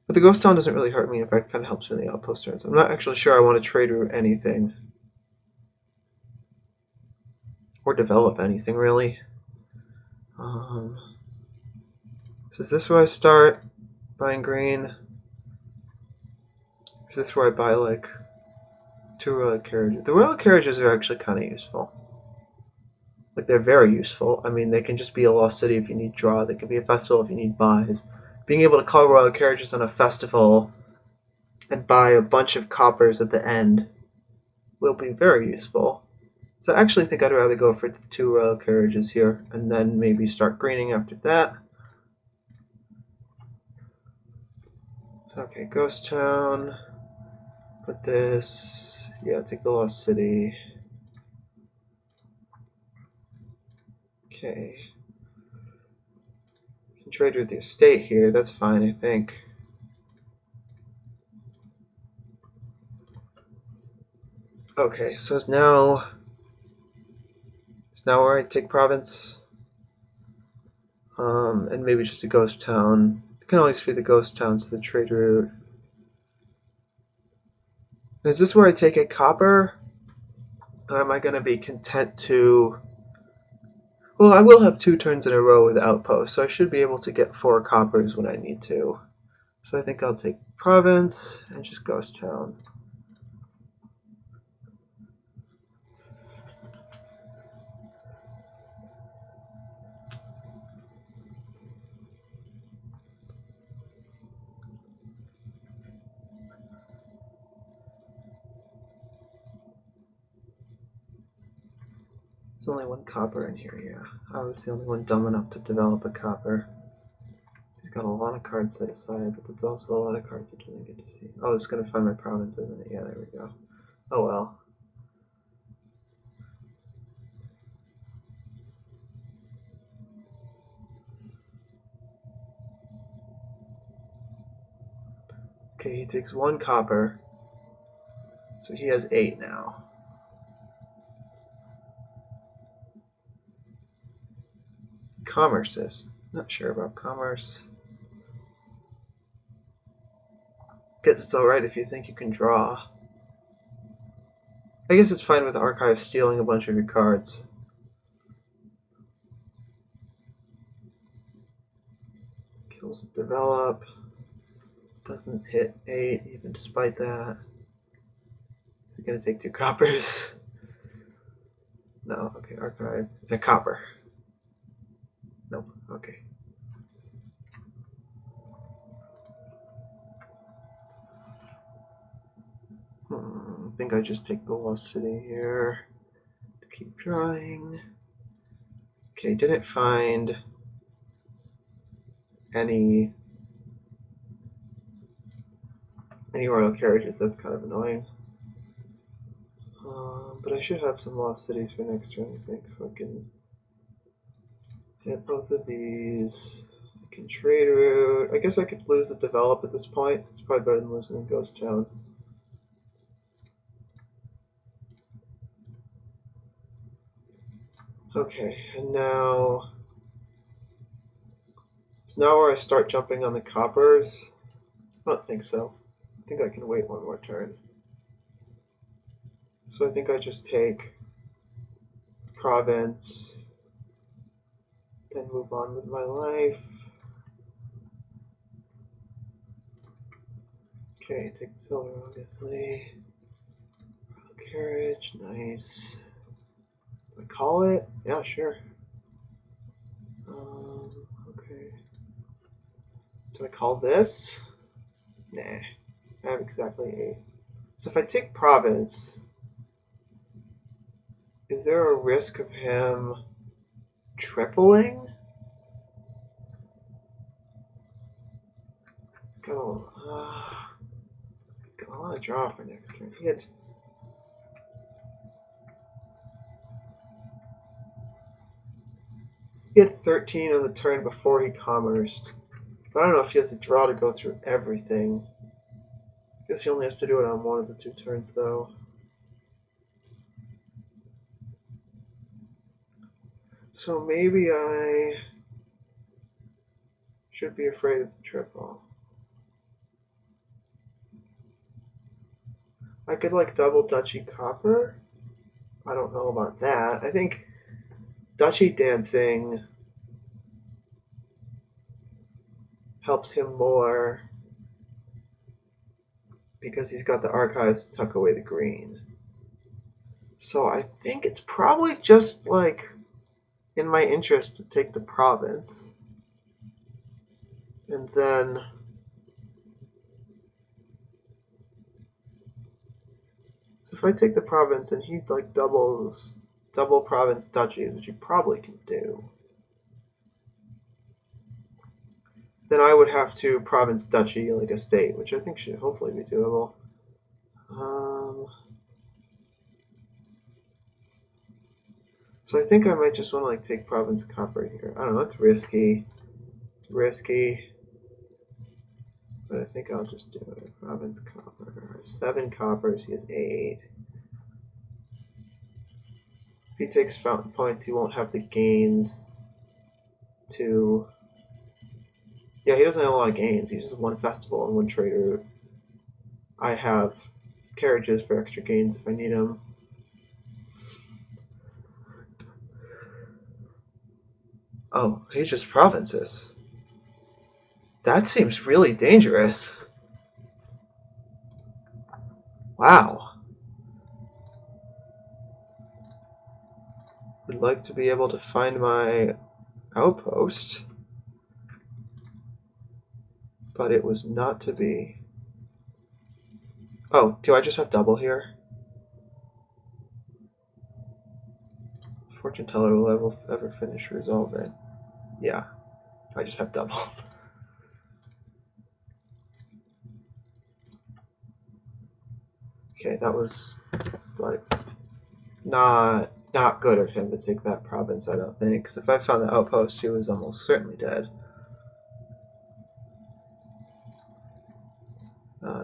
But the Ghost Town doesn't really hurt me. In fact, it kind of helps me in the outpost turns. I'm not actually sure I want to trade route anything. Or develop anything, really. So is this where I start buying green? Is this where I buy, like, 2 royal carriages? The royal carriages are actually kind of useful. Like, they're very useful. I mean, they can just be a lost city if you need draw. They can be a festival if you need buys. Being able to call royal carriages on a festival and buy a bunch of coppers at the end will be very useful. So I actually think I'd rather go for 2 royal carriages here and then maybe start greening after that. Okay, Ghost Town. Put this. Yeah, take the Lost City. Okay. Can trade with the estate here. That's fine, I think. Okay, so it's now where I take province. And maybe just a ghost town. You can always feed the ghost towns to the trade route. Is this where I take a copper? Or am I going to be content to... Well, I will have 2 turns in a row with outposts, so I should be able to get 4 coppers when I need to. So I think I'll take province and just ghost town. There's only 1 copper in here, yeah. I was the only one dumb enough to develop a copper. He's got a lot of cards set aside, but that's also a lot of cards I didn't get to see. Oh, it's going to find my province, isn't it? Yeah, there we go. Oh well. Okay, he takes 1 copper. So he has 8 now. Commerce is. Not sure about commerce. Guess it's alright if you think you can draw. I guess it's fine with Archive stealing a bunch of your cards. Kills develop. Doesn't hit 8, even despite that. Is he gonna take 2 coppers? No, okay, Archive. And a copper. Nope, okay. I think I just take the Lost City here to keep drawing. Okay, didn't find any royal carriages. That's kind of annoying. But I should have some lost cities for next turn, I think, so I can hit both of these. I can trade route. I guess I could lose the develop at this point. It's probably better than losing the ghost town. Okay, and now it's now where I start jumping on the coppers. I don't think so. I think I can wait one more turn. So I think I just take province, then move on with my life. Okay, take the silver, obviously. Carriage, nice. Do I call it? Yeah, sure. Okay. Do I call this? Nah. I have exactly 8. So if I take province, is there a risk of him tripling? Got a lot of draw for next turn. He had 13 on the turn before he commerced. But I don't know if he has the draw to go through everything. I guess he only has to do it on one of the 2 turns, though. So maybe I should be afraid of the triple. I could like double duchy copper. I don't know about that. I think duchy dancing helps him more because he's got the archives to tuck away the green. So I think it's probably just like in my interest to take the province. And then so if I take the province and he like double province duchies, which he probably can do, then I would have to province duchy like a state, which I think should hopefully be doable. So I think I might just want to like take province copper here. I don't know, it's risky. It's risky. But I think I'll just do it. Province copper. 7 coppers, he has 8. If he takes fountain points, he won't have the gains to... Yeah, he doesn't have a lot of gains. He just has 1 festival and 1 trade route. I have carriages for extra gains if I need them. Oh, he's just provinces. That seems really dangerous. Wow. Would like to be able to find my outpost, but it was not to be. Oh, do I just have double here? Fortune teller will ever finish resolving. Yeah, I just have double. Okay, that was like not good of him to take that province, I don't think, because if I found the outpost, he was almost certainly dead.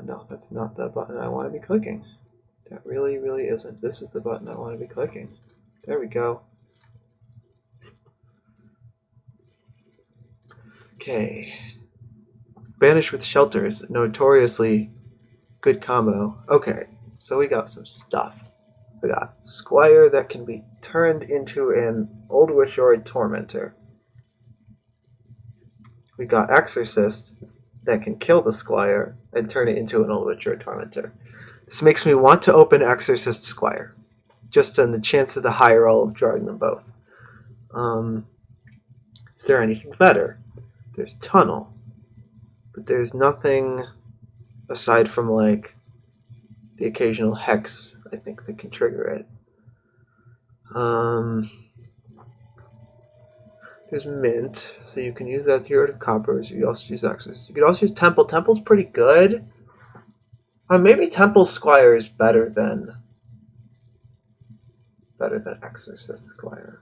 No, that's not the button I want to be clicking. That really, really isn't. This is the button I want to be clicking. There we go. Okay. Banish with Shelter is a notoriously good combo. Okay, so we got some stuff. We got Squire that can be turned into an Old Wishorid Tormentor. We got Exorcist that can kill the Squire and turn it into an Old Wishorid Tormentor. This makes me want to open Exorcist Squire, just on the chance of the high roll of drawing them both. Is there anything better? There's Tunnel, but there's nothing aside from like the occasional Hex, I think, that can trigger it. There's Mint, so you can use that to get rid of coppers. You can also use Exorcist. You could also use Temple. Temple's pretty good. Maybe Temple Squire is better than better than Exorcist Squire.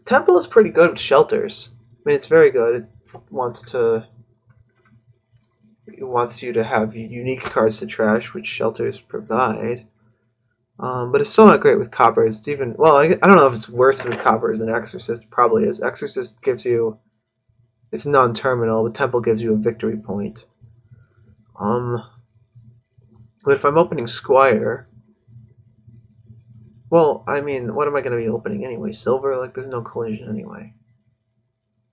Temple is pretty good with shelters. I mean, it's very good. It wants you to have unique cards to trash, which shelters provide. But it's still not great with coppers. It's even, well, I don't know if it's worse with coppers than Exorcist. Probably is. Exorcist gives you, it's non-terminal, but Temple gives you a victory point. But if I'm opening Squire, well, I mean, what am I going to be opening anyway? Silver? Like, there's no collision anyway.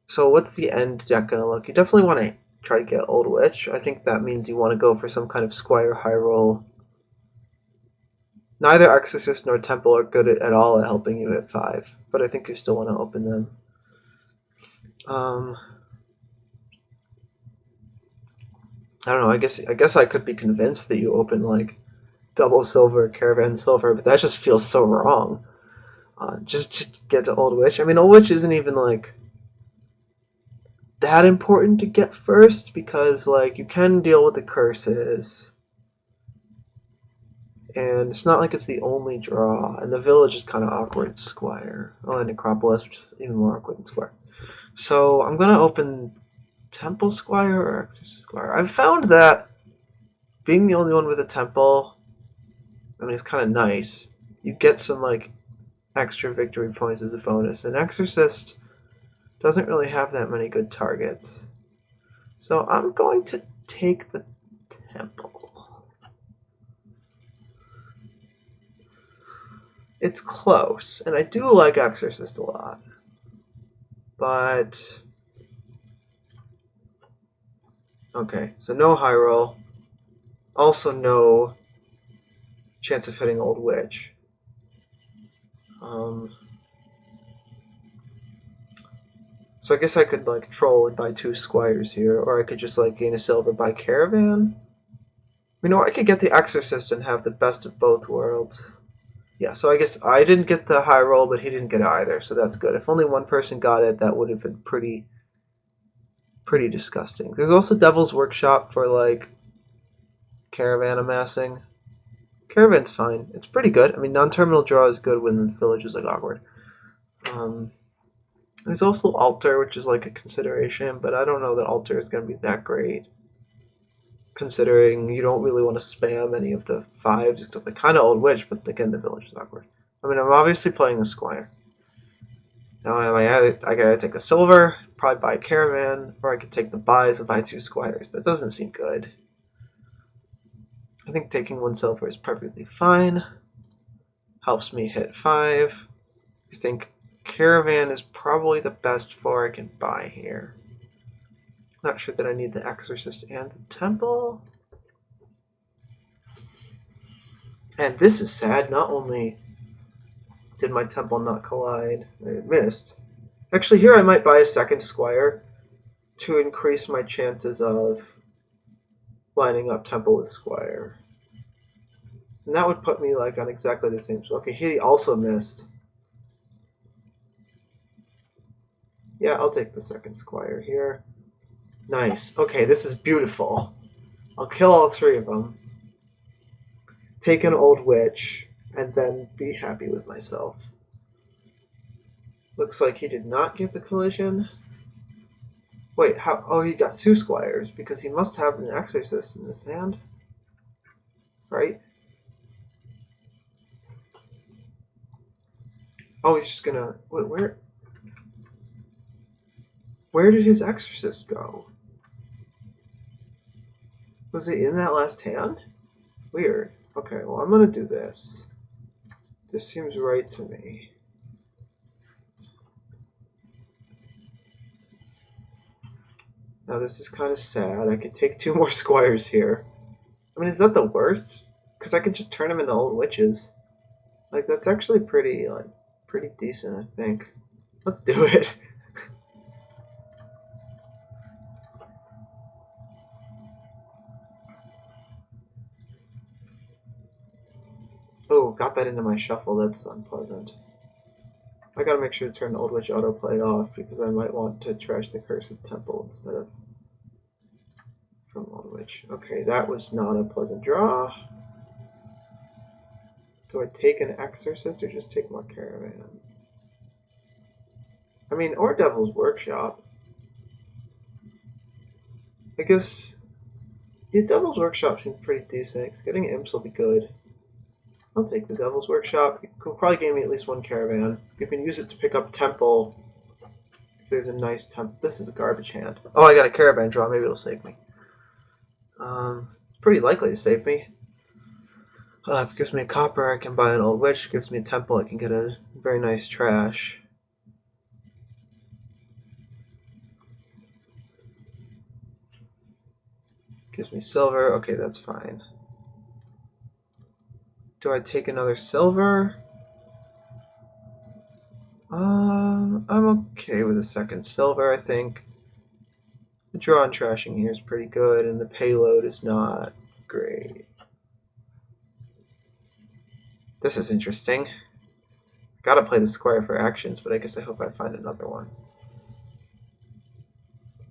So what's the end deck going to look? You definitely want to try to get Old Witch. I think that means you want to go for some kind of Squire high roll. Neither Exorcist nor Temple are good at all at helping you at 5, but I think you still want to open them. I don't know, I guess I could be convinced that you open like double silver, caravan silver, but that just feels so wrong. Just to get to Old Witch. I mean, Old Witch isn't even like that important to get first because like you can deal with the curses. And it's not like it's the only draw, and the village is kind of awkward Squire. Oh, and Necropolis, which is even more awkward than Squire. So I'm going to open Temple Squire or Exorcist Squire. I've found that being the only one with a Temple, I mean, it's kind of nice. You get some, like, extra victory points as a bonus, and Exorcist doesn't really have that many good targets. So I'm going to take the Temple. It's close, and I do like Exorcist a lot. But okay, so no high roll. Also no chance of hitting Old Witch. So I guess I could like troll and buy 2 Squires here, or I could just like gain a silver by Caravan. You know, I could get the Exorcist and have the best of both worlds. Yeah, so I guess I didn't get the high roll, but he didn't get it either, so that's good. If only one person got it, that would have been pretty disgusting. There's also Devil's Workshop for like Caravan amassing. Caravan's fine. It's pretty good. I mean, non-terminal draw is good when the village is like awkward. There's also Altar, which is like a consideration, but I don't know that Altar is going to be that great, considering you don't really want to spam any of the 5s, except the kind of Old Witch, but again, the village is awkward. I mean, I'm obviously playing the Squire. Now, I gotta take the silver, probably buy a Caravan, or I could take the buys and buy 2 Squires. That doesn't seem good. I think taking 1 silver is perfectly fine. Helps me hit 5. I think Caravan is probably the best 4 I can buy here. Not sure that I need the Exorcist and the Temple. And this is sad. Not only did my Temple not collide, it missed. Actually, here I might buy a 2nd Squire to increase my chances of lining up Temple with Squire. And that would put me like on exactly the same. Okay, he also missed. Yeah, I'll take the 2nd Squire here. Nice. Okay, this is beautiful. I'll kill all 3 of them. Take an Old Witch, and then be happy with myself. Looks like he did not get the collision. Wait, how? Oh, he got 2 Squires, because he must have an Exorcist in his hand. Right? Oh, he's just gonna... Wait, where did his Exorcist go? Was it in that last hand? Weird. Okay, well, I'm gonna do this. This seems right to me. Now, this is kind of sad. I could take 2 more Squires here. I mean, is that the worst? Because I could just turn them into Old Witches. Like, that's actually pretty decent, I think. Let's do it. Oh, got that into my shuffle. That's unpleasant. I gotta make sure to turn the Old Witch autoplay off because I might want to trash the Cursed Temple instead of from Old Witch. Okay, that was not a pleasant draw. Do I take an exorcist or just take more caravans? I mean, or Devil's Workshop. I guess, yeah, Devil's Workshop seems pretty decent, because getting imps will be good. I'll take the Devil's Workshop. It will probably gain me at least one caravan. You can use it to pick up Temple. If there's a nice temple. This is a garbage hand. Oh, I got a caravan draw. Maybe it'll save me. It's pretty likely to save me. If it gives me a copper, I can buy an old witch. If it gives me a temple, I can get a very nice trash. Gives me silver. Okay, that's fine. Do I take another silver? I'm okay with a second silver, I think. The draw and trashing here is pretty good, and the payload is not great. This is interesting. Gotta play the squire for actions, but I guess I hope I find another one.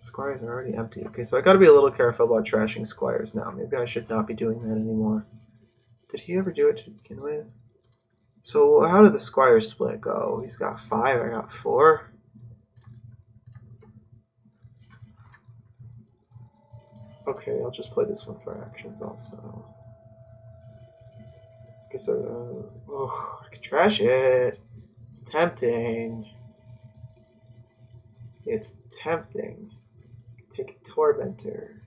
Squires are already empty. Okay, so I gotta be a little careful about trashing squires now. Maybe I should not be doing that anymore. Did he ever do it to begin with? So how did the squire split go? He's got 5, I got 4. Okay, I'll just play this one for actions also. Guess I could trash it. It's tempting. It's tempting. Take a Tormentor.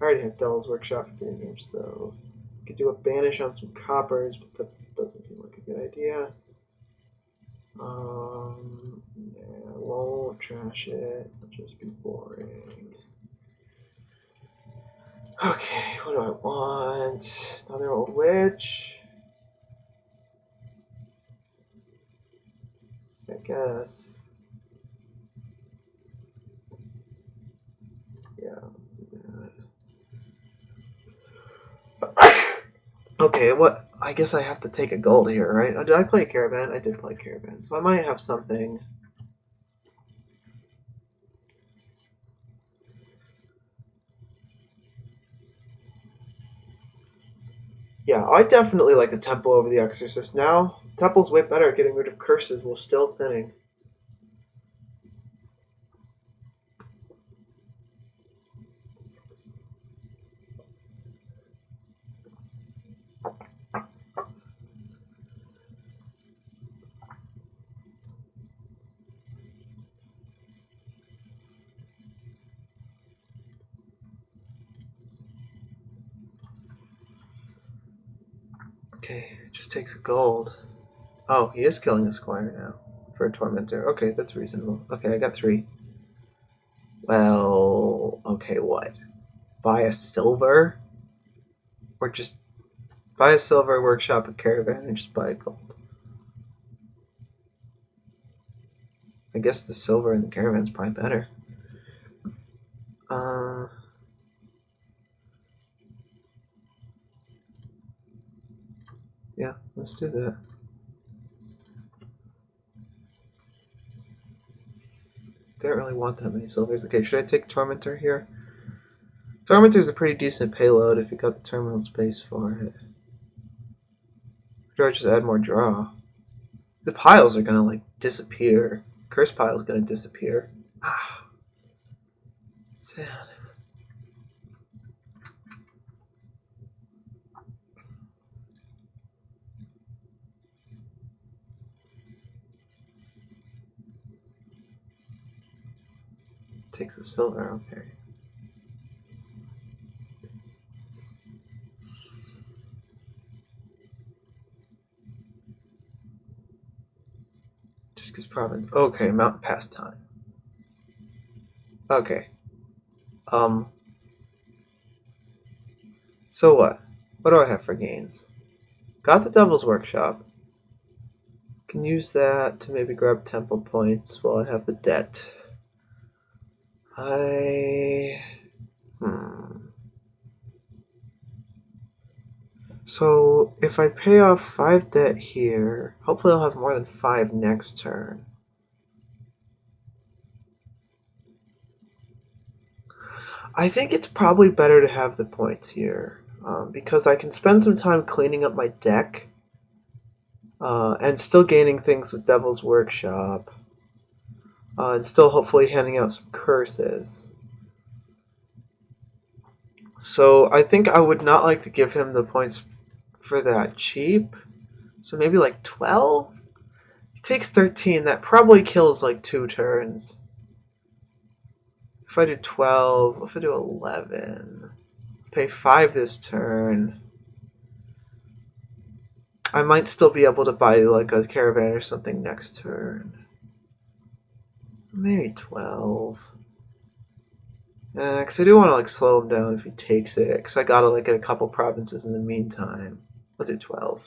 I already have Devil's Workshop for damage, though. Could do a banish on some coppers, but that doesn't seem like a good idea. Yeah, I won't trash it. It'll just be boring. Okay, what do I want? Another old witch? I guess. Yeah, let's do that. Okay, what? I guess I have to take a gold here, right? Did I play a caravan? I did play a caravan, so I might have something. Yeah, I definitely like the Temple over the Exorcist now. Temple's way better at getting rid of curses while still thinning. Okay, it just takes a gold. Oh, he is killing a squire now for a tormentor. Okay, that's reasonable. Okay, I got 3. Well, okay, what? Buy a silver? Or just buy a silver, workshop a caravan, and just buy a gold? I guess the silver in the caravan's probably better. Yeah, let's do that. Don't really want that many silvers. Okay, should I take Tormentor here? Tormentor's a pretty decent payload if you got the terminal space for it. Or just add more draw. The piles are gonna like disappear. Curse pile's gonna disappear. Ah, sad. Takes a silver, okay. Just because province. Okay, mountain pastime. Okay. So what? What do I have for gains? Got the Devil's Workshop. Can use that to maybe grab temple points while I have the debt. So if I pay off 5 debt here, hopefully I'll have more than 5 next turn. I think it's probably better to have the points here. because I can spend some time cleaning up my deck and still gaining things with Devil's Workshop and still hopefully handing out some curses. So I think I would not like to give him the points for that cheap. So maybe like 12? He takes 13. That probably kills like 2 turns. If I do 12, if I do 11, pay 5 this turn, I might still be able to buy like a caravan or something next turn. Maybe 12. Because I do want to like slow him down if he takes it. Because I gotta like get a couple provinces in the meantime. I'll do 12.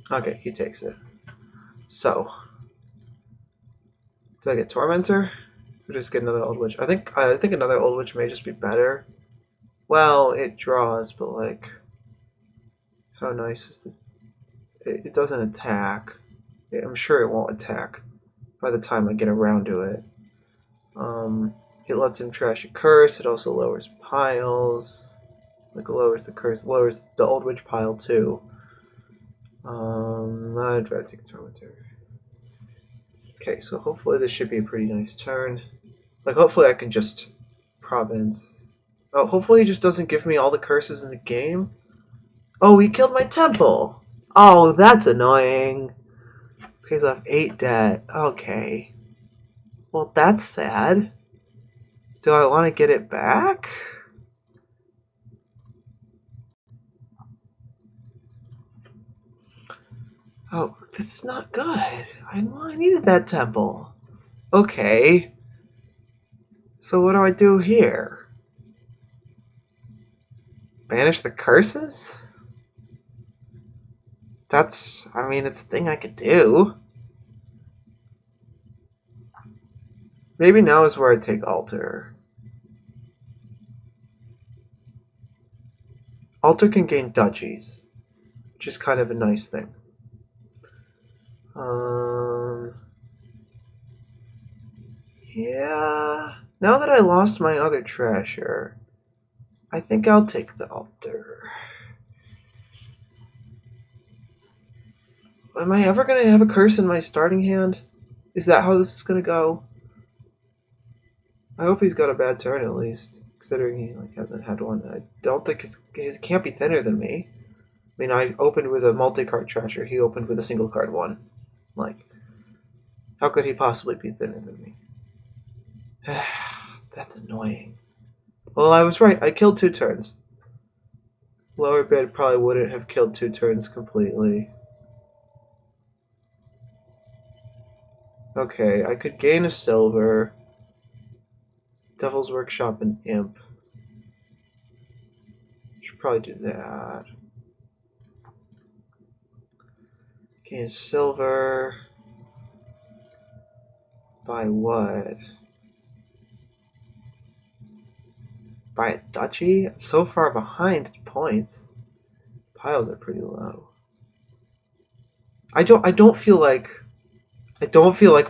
Okay, he takes it. So, do I get Tormentor? Or just get another Old Witch? I think another Old Witch may just be better. Well, it draws, but like, how nice is the? It doesn't attack. I'm sure it won't attack by the time I get around to it. It lets him trash a curse. It also lowers piles. Like lowers the curse, lowers the Old Witch pile too. I'd rather take a Tormentor. Okay, so hopefully this should be a pretty nice turn. Like hopefully I can just province. Oh, hopefully he just doesn't give me all the curses in the game. Oh, he killed my temple. Oh, that's annoying. Pays off 8 debt. Okay. Well, that's sad. Do I want to get it back? Oh, this is not good. I needed that temple. Okay. So what do I do here? Banish the curses? I mean, it's a thing I could do. Maybe now is where I take Altar. Altar can gain duchies, which is kind of a nice thing. Yeah. Now that I lost my other treasure, I think I'll take the Altar. Am I ever going to have a curse in my starting hand? Is that how this is going to go? I hope he's got a bad turn at least, considering he like hasn't had one. I don't think his can't be thinner than me. I mean, I opened with a multi-card treasure. He opened with a single card one. Like, how could he possibly be thinner than me? That's annoying. Well, I was right. I killed 2 turns. Lower bid probably wouldn't have killed 2 turns completely. Okay, I could gain a silver. Devil's Workshop and Imp. Should probably do that. Gain silver. By what? By a duchy? I'm so far behind points. Piles are pretty low. I don't feel like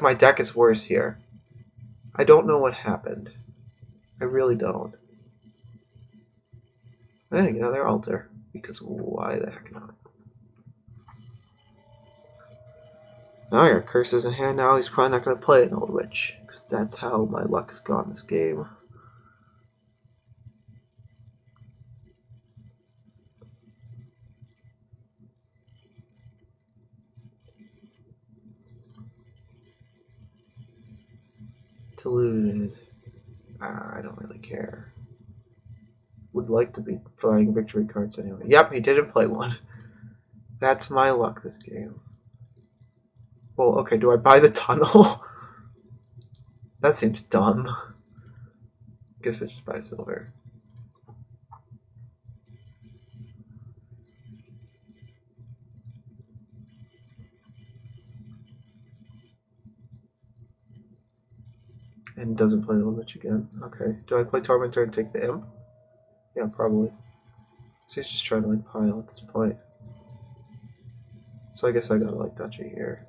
my deck is worse here. I don't know what happened. I really don't. I think another Altar, because why the heck not? Now I got curses in hand. Now he's probably not going to play an Old Witch, because that's how my luck has gone this game. Deluded. I don't really care. Would like to be flying victory cards anyway. Yep, he didn't play one. That's my luck this game. Well, okay, do I buy the tunnel? That seems dumb. Guess I just buy silver. And doesn't play Old Witch again. Okay. Do I play Tormentor and take the Imp? Yeah, probably. So he's just trying to like pile at this point. So I guess I gotta like duchy here.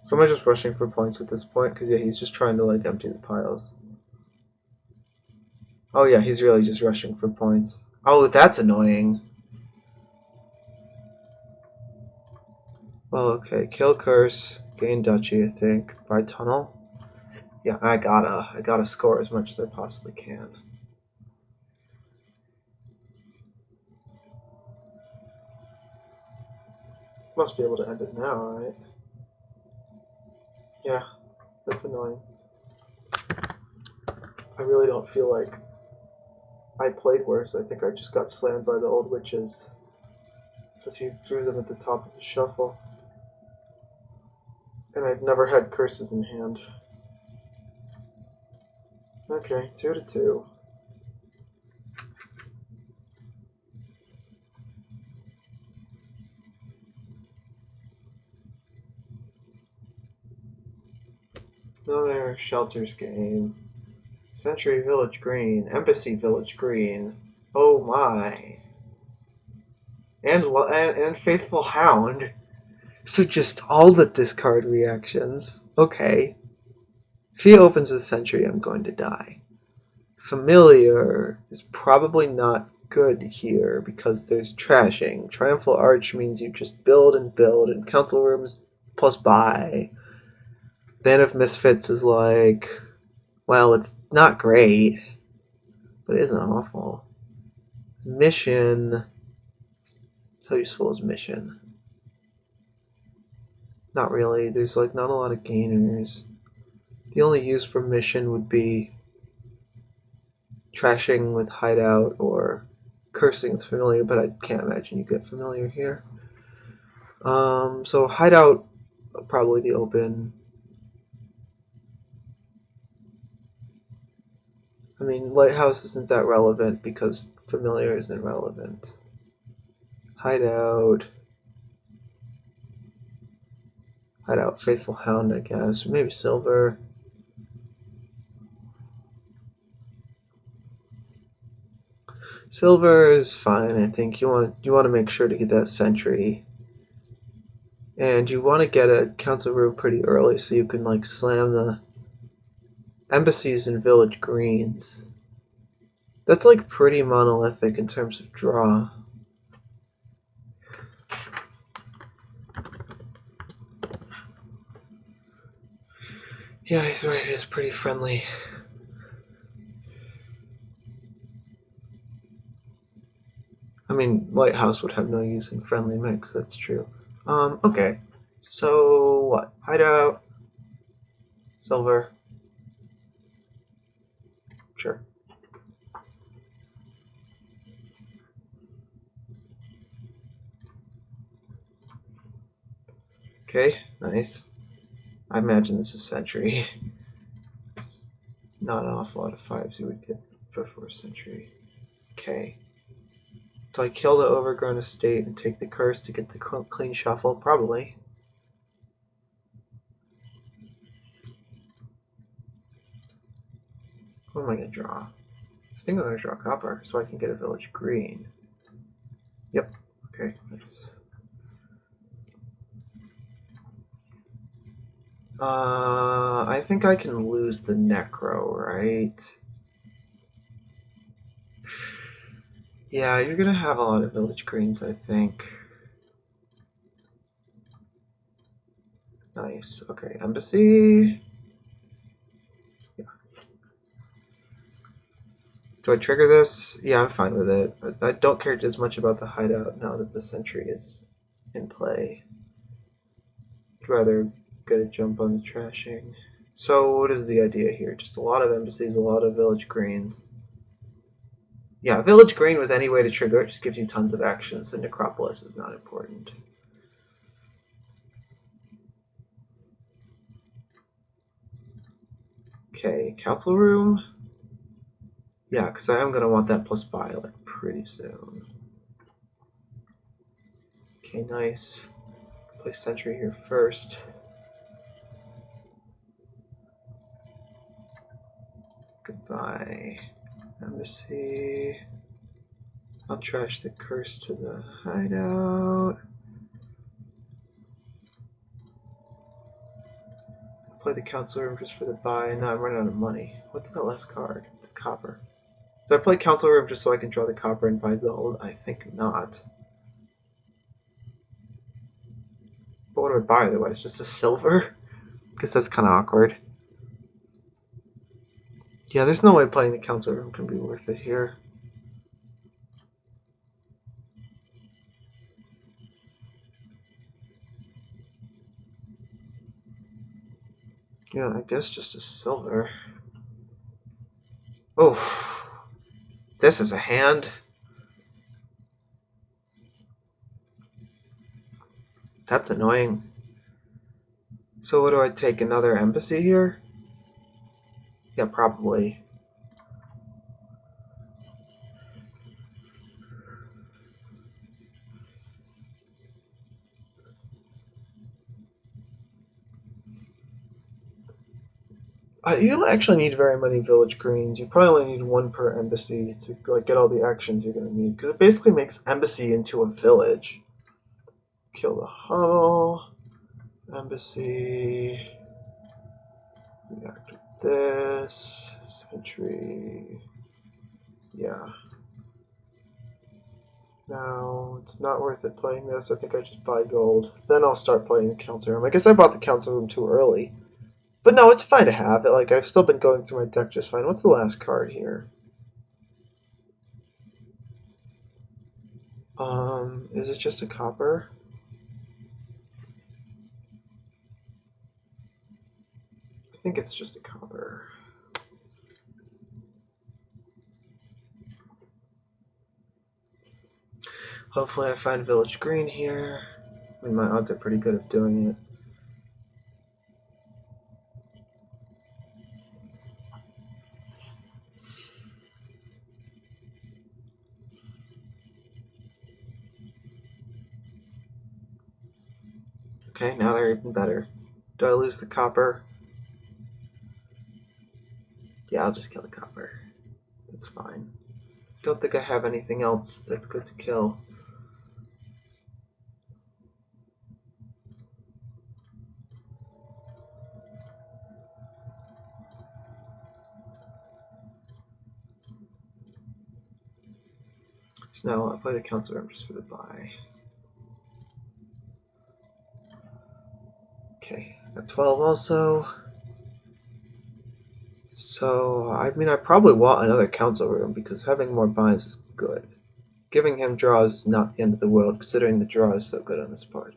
So am I just rushing for points at this point? Because yeah, he's just trying to like empty the piles. Oh yeah, he's really just rushing for points. Oh, that's annoying. Well, okay, kill curse, gain duchy, I think, by tunnel. Yeah, I gotta score as much as I possibly can. Must be able to end it now, right? Yeah, that's annoying. I really don't feel like I played worse. I think I just got slammed by the old witches. Because he threw them at the top of the shuffle. And I've never had curses in hand. Okay, 2-2. Another shelters game. Century Village Green. Embassy Village Green. Oh my. And Faithful Hound. So just all the discard reactions. Okay. If he opens with Sentry, I'm going to die. Familiar is probably not good here because there's trashing. Triumphal Arch means you just build, and Council Rooms plus buy. Band of Misfits is like, well, it's not great, but it isn't awful. Mission. How useful is Mission? Not really. There's like not a lot of gainers. The only use for Mission would be trashing with Hideout or cursing with Familiar, but I can't imagine you get Familiar here. So Hideout, probably the open. I mean, Lighthouse isn't that relevant because Familiar isn't relevant. Hideout, Faithful Hound, I guess, or maybe Silver. Silver is fine, I think. You want to make sure to get that Sentry. And you want to get a Council Room pretty early so you can like slam the embassies and village greens. That's like pretty monolithic in terms of draw. Yeah, he's right, it is pretty friendly. I mean, Lighthouse would have no use in friendly mix, that's true. Okay. So what? Hideout. Silver. Sure. Okay, nice. I imagine this is Sentry. It's not an awful lot of fives you would get before Sentry. Okay. Do I kill the overgrown estate and take the curse to get the clean shuffle? Probably. What am I going to draw? I think I'm going to draw copper so I can get a village green. Yep. Okay, that's... I think I can lose the Necro, right? Yeah, you're gonna have a lot of village greens, I think. Nice. Okay, embassy. Yeah. Do I trigger this? Yeah, I'm fine with it. I don't care as much about the hideout now that the sentry is in play. I'd rather get a jump on the trashing. So what is the idea here? Just a lot of embassies, a lot of village greens. Yeah, village green with any way to trigger it just gives you tons of action, so Necropolis is not important. Okay, council room. Yeah, because I am going to want that plus buy like pretty soon. Okay, nice. Play sentry here first. by embassy. I'll trash the curse to the hideout. Play the council room just for the buy. Now I'm running out of money. What's that last card? It's a copper. Do I play council room just so I can draw the copper and buy gold? I think not. But what do I buy otherwise? Just a silver? Guess that's kind of awkward. Yeah, there's no way playing the council room can be worth it here. Yeah, I guess just a silver. Oh, this is a hand. That's annoying. So what do I take? Another embassy here? Yeah, probably. You don't actually need very many village greens. You probably only need one per embassy to like get all the actions you're gonna need. Because it basically makes embassy into a village. Kill the huddle. Embassy. React with this. Sentry. Yeah. Now, it's not worth it playing this. I think I just buy gold. Then I'll start playing the council room. I guess I bought the council room too early. But no, it's fine to have it. Like, I've still been going through my deck just fine. What's the last card here? Is it just a copper? I think it's just a copper. Hopefully I find village green here. I mean, my odds are pretty good of doing it. Okay, now they're even better. Do I lose the copper? Yeah, I'll just kill the copper. That's fine. Don't think I have anything else that's good to kill. So now I'll play the council room just for the buy. Okay, got 12 also. So, I mean, I probably want another council room because having more buys is good. Giving him draws is not the end of the world, considering the draw is so good on this part.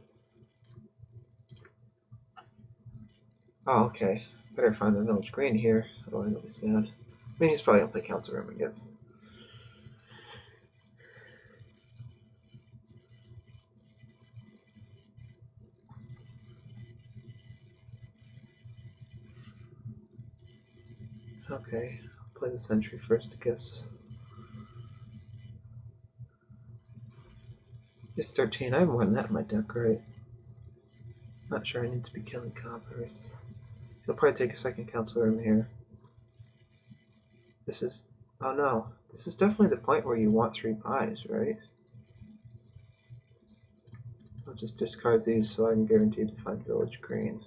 Oh, okay. Better find the village green here, otherwise I'll be sad. I mean, he's probably gonna play council room, I guess. Okay, I'll play the sentry first, I guess. It's 13. I have more than that in my deck, right? Not sure I need to be killing coppers. He'll probably take a second council room here. This is... Oh no. This is definitely the point where you want 3 buys, right? I'll just discard these so I'm guaranteed to find village green.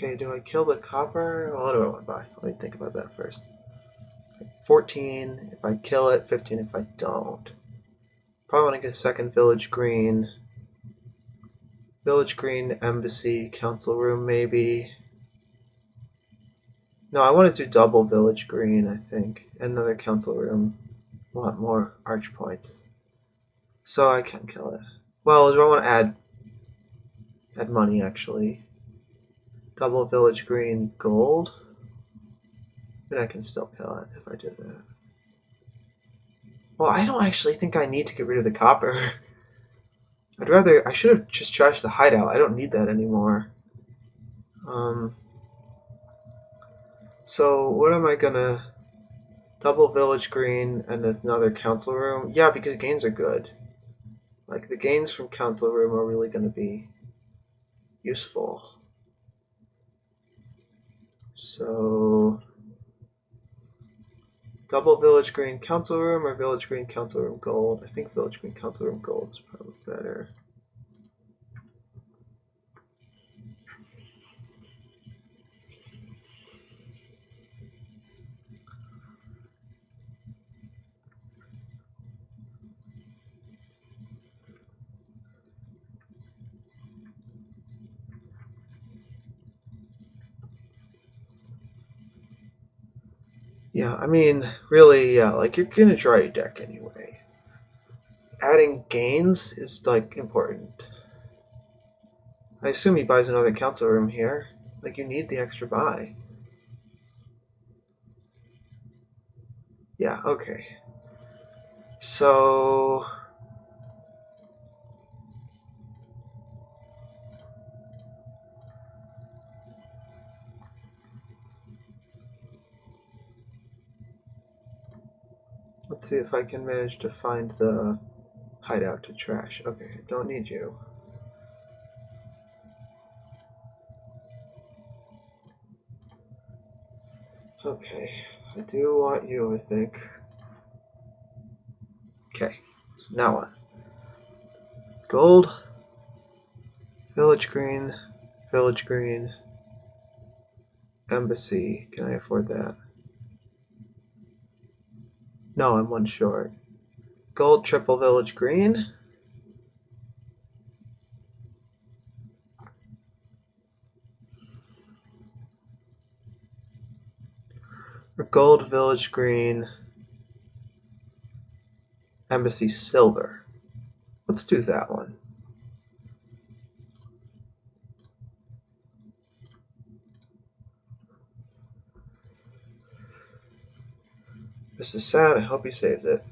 Okay, do I kill the copper? Well, what do I want to buy? Let me think about that first. 14 if I kill it, 15 if I don't. Probably want to get a second village green. Village green, embassy, council room maybe. No, I want to do double village green, I think. And another council room. Want more arch points. So I can kill it. Well, do I want to add money actually? Double village green gold? Then I can still kill it if I did that. Well, I don't actually think I need to get rid of the copper. I should have just trashed the hideout. I don't need that anymore. So what am I gonna... Double village green and another council room? Yeah, because gains are good. Like, the gains from council room are really going to be useful. So, double village green council room or village green council room gold? I think village green council room gold is probably better. Yeah, I mean, really, yeah, like, you're gonna draw your deck anyway. Adding gains is, like, important. I assume he buys another council room here. Like, you need the extra buy. Yeah, okay. So... let's see if I can manage to find the hideout to trash. Okay, don't need you. Okay, I do want you, I think. Okay, so now what? Gold, village green, embassy. Can I afford that? No, I'm one short. Gold, triple village green. Or gold, village green, embassy silver. Let's do that one. This is sad. I hope he saves it.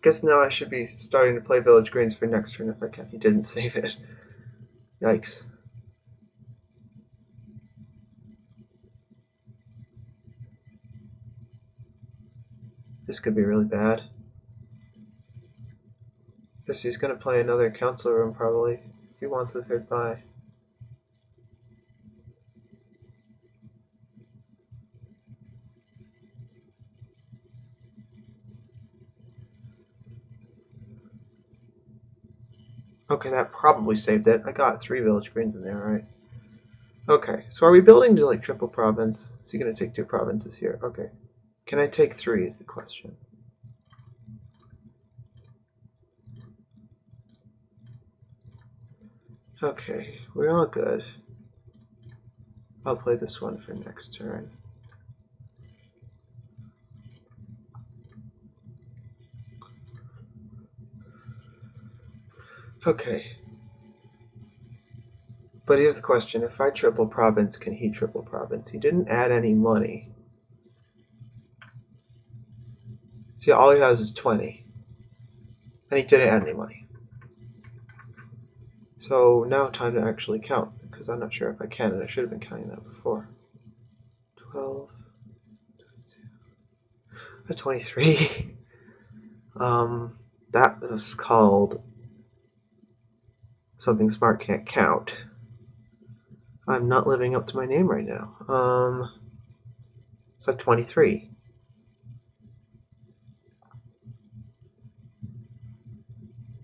Guess now I should be starting to play village greens for next turn if I can. He didn't save it. Yikes. This could be really bad. Guess he's going to play another council room probably. If he wants the third buy. Okay, that probably saved it. I got 3 village greens in there, right? Okay, so are we building to like triple province? Is he going to take 2 provinces here? Okay. Can I take 3 is the question. Okay, we're all good. I'll play this one for next turn. Okay. But here's the question, if I triple province, can he triple province? He didn't add any money. See, all he has is 20. And he didn't add any money. So now time to actually count, because I'm not sure if I can, and I should have been counting that before. 12, 23. That was called something smart can't count. I'm not living up to my name right now. So 23.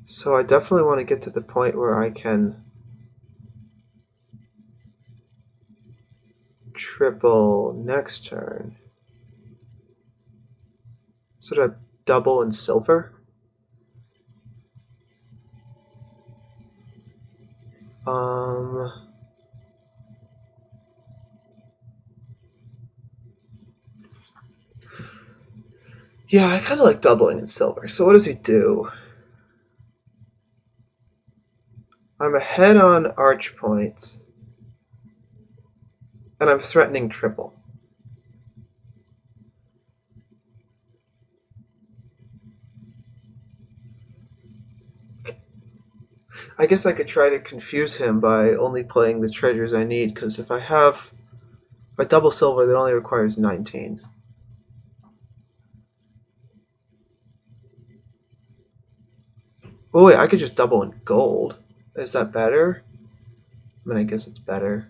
So I definitely want to get to the point where I can triple next turn. So do I double in silver? Yeah, I kind of like doubling in silver. So what does he do? I'm ahead on arch points, and I'm threatening triple. I guess I could try to confuse him by only playing the treasures I need, because if I double silver, that only requires 19. Oh wait, I could just double in gold. Is that better? I mean, I guess it's better.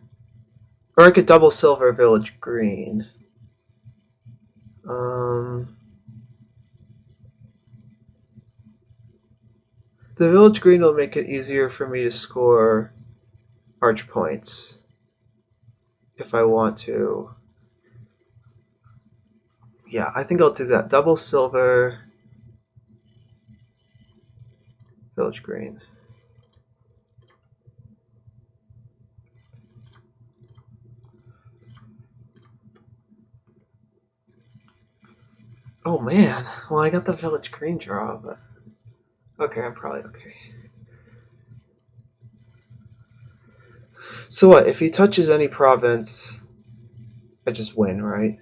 Or I could double silver village green. The village green will make it easier for me to score arch points if I want to. Yeah, I think I'll do that. Double silver, village green. Oh man, well I got the village green draw, but okay, I'm probably okay. So what, if he touches any province, I just win, right?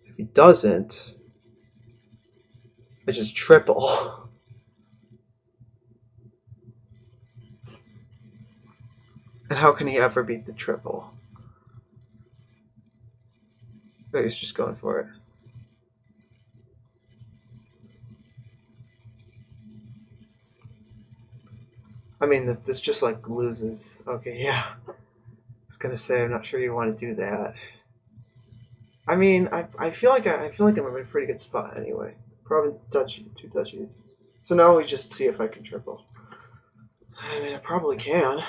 If he doesn't, I just triple. And how can he ever beat the triple? Wait, he's just going for it. I mean, this just like loses. Okay, yeah. I was gonna say, I'm not sure you want to do that. I mean, I feel like I'm in a pretty good spot anyway. Province, duchy, 2 duchies. So now we just see if I can triple. I mean, I probably can.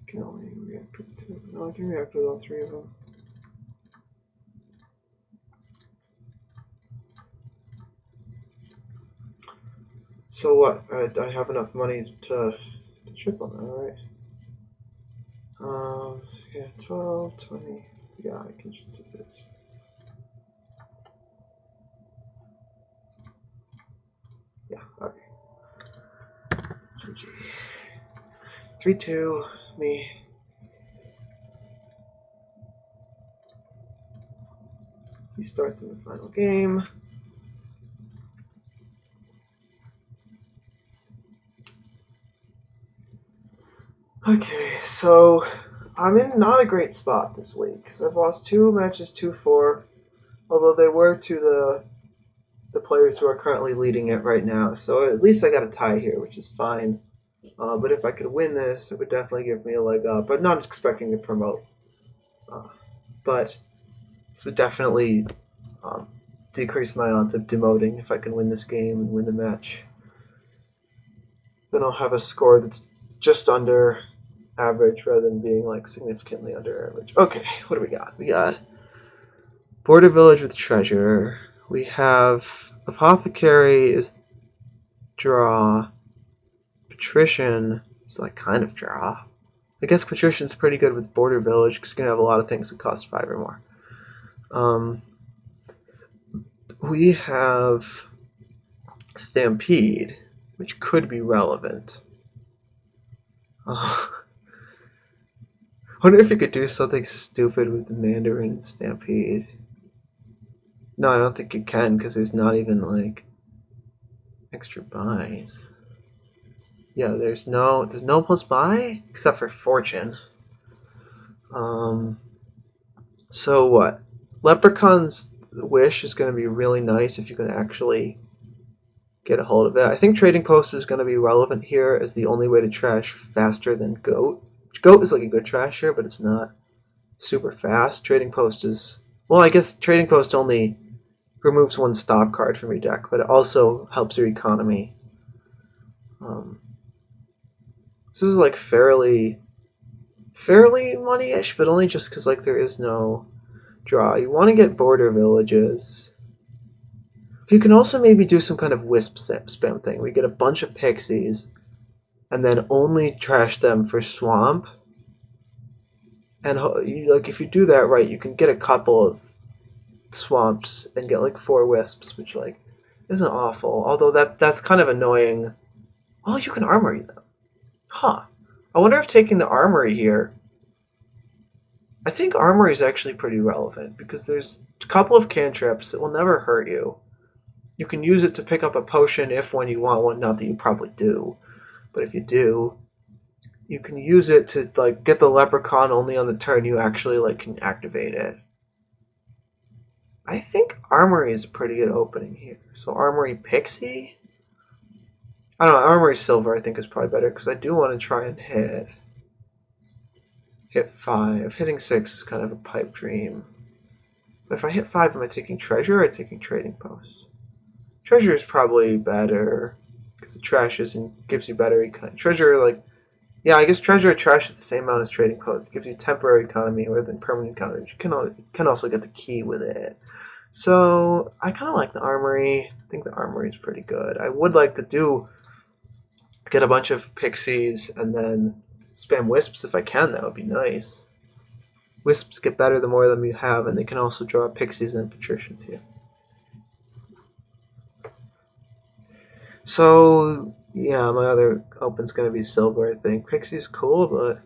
Can only react with 2. No, I can react with all 3 of them. So what? I have enough money to triple now, right? Yeah, 12, 20. Yeah, I can just do this. Yeah, okay. GG. 3-2, me. He starts in the final game. Okay, so I'm in not a great spot this league because I've lost 2 matches 2-4, although they were to the players who are currently leading it right now. So at least I got a tie here, which is fine. But if I could win this, it would definitely give me a leg up. I'm not expecting to promote, but this would definitely decrease my odds of demoting if I can win this game and win the match. Then I'll have a score that's just under average rather than being like significantly under average. Okay, what do we got? We got Border Village with Treasure. We have Apothecary is draw. Patrician is like kind of draw. I guess Patrician's pretty good with Border Village because you're going to have a lot of things that cost 5 or more. We have Stampede, which could be relevant. I wonder if you could do something stupid with the Mandarin Stampede. No, I don't think you can because there's not even like extra buys. Yeah, there's no plus buy except for Fortune. So what? Leprechaun's Wish is going to be really nice if you can actually get a hold of it. I think Trading Post is going to be relevant here as the only way to trash faster than Goat. Goat is like a good trasher, but it's not super fast. Trading Post is... Well, I guess Trading Post only removes 1 stop card from your deck, but it also helps your economy. This is like fairly money-ish, but only just because like there is no draw. You want to get border villages. You can also maybe do some kind of wisp spam thing. We get a bunch of pixies and then only trash them for swamp. And like if you do that right, you can get a couple of swamps and get like 4 wisps, which like isn't awful. Although that's kind of annoying. Oh, you can armory them. Huh. I wonder if taking the armory here. I think armory is actually pretty relevant because there's a couple of cantrips that will never hurt you. You can use it to pick up a potion if when you want one, not that you probably do. But if you do, you can use it to like get the leprechaun only on the turn you actually like can activate it. I think Armory is a pretty good opening here. So Armory Pixie? I don't know, Armory Silver I think is probably better because I do want to try and hit 5. Hitting 6 is kind of a pipe dream. But if I hit 5, am I taking Treasure or taking Trading Post? Treasure is probably better because it trashes and gives you better economy. Treasure, like, yeah, I guess Treasure or Trash is the same amount as Trading Post. It gives you temporary economy rather than permanent economy. You can also get the key with it. So I kind of like the Armory. I think the Armory is pretty good. I would like to get a bunch of Pixies and then spam Wisps if I can. That would be nice. Wisps get better the more of them you have, and they can also draw Pixies and Patricians here. So, yeah, my other open's going to be Silver, I think. Pixie's cool, but...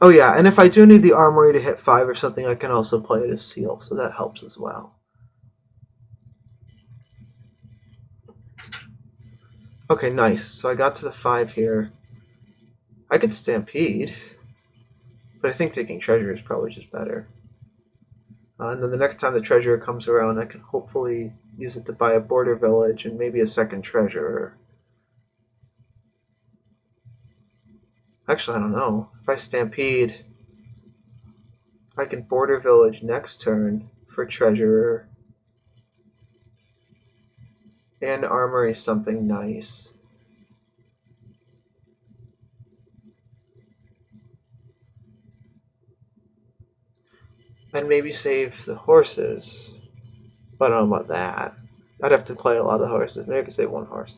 Oh, yeah, and if I do need the Armory to hit 5 or something, I can also play it as Seal, so that helps as well. Okay, nice. So I got to the 5 here. I could Stampede, but I think taking Treasure is probably just better. And then the next time the Treasure comes around, I can hopefully use it to buy a Border Village and maybe a second Treasure. Actually, I don't know. If I Stampede, I can Border Village next turn for Treasurer and Armory something nice. And maybe save the horses. But I don't know about that. I'd have to play a lot of horses. Maybe I could save one horse.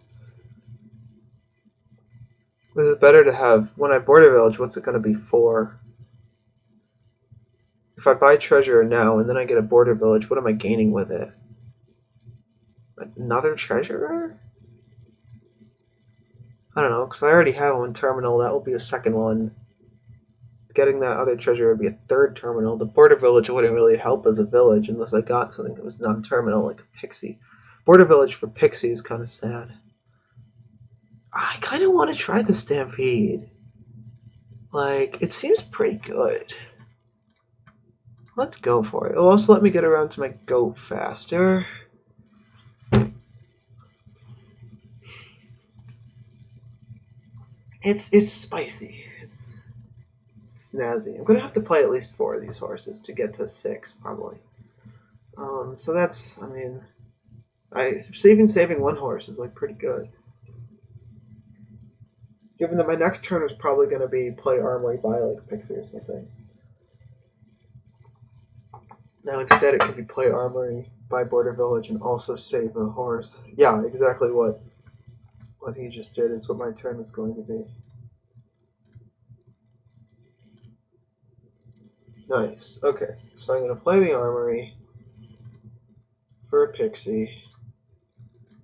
But is it better to have, when I Border Village, what's it going to be for? If I buy Treasurer now and then I get a Border Village, what am I gaining with it? Another Treasurer? I don't know, because I already have one terminal. That will be a second one. Getting that other treasure would be a third terminal. The Border Village wouldn't really help as a village unless I got something that was non-terminal, like a Pixie. Border Village for Pixie is kind of sad. I kind of want to try the Stampede. Like, it seems pretty good. Let's go for it. It'll also let me get around to my goat faster. It's spicy. It's snazzy. I'm gonna have to play at least 4 of these horses to get to 6, probably. So that's, I mean, saving 1 horse is like pretty good. Given that my next turn is probably going to be play Armory, buy like Pixie or something. Now instead it could be play Armory, buy Border Village, and also save a horse. Yeah, exactly what he just did is what my turn was going to be. Nice. Okay, so I'm going to play the Armory for a Pixie.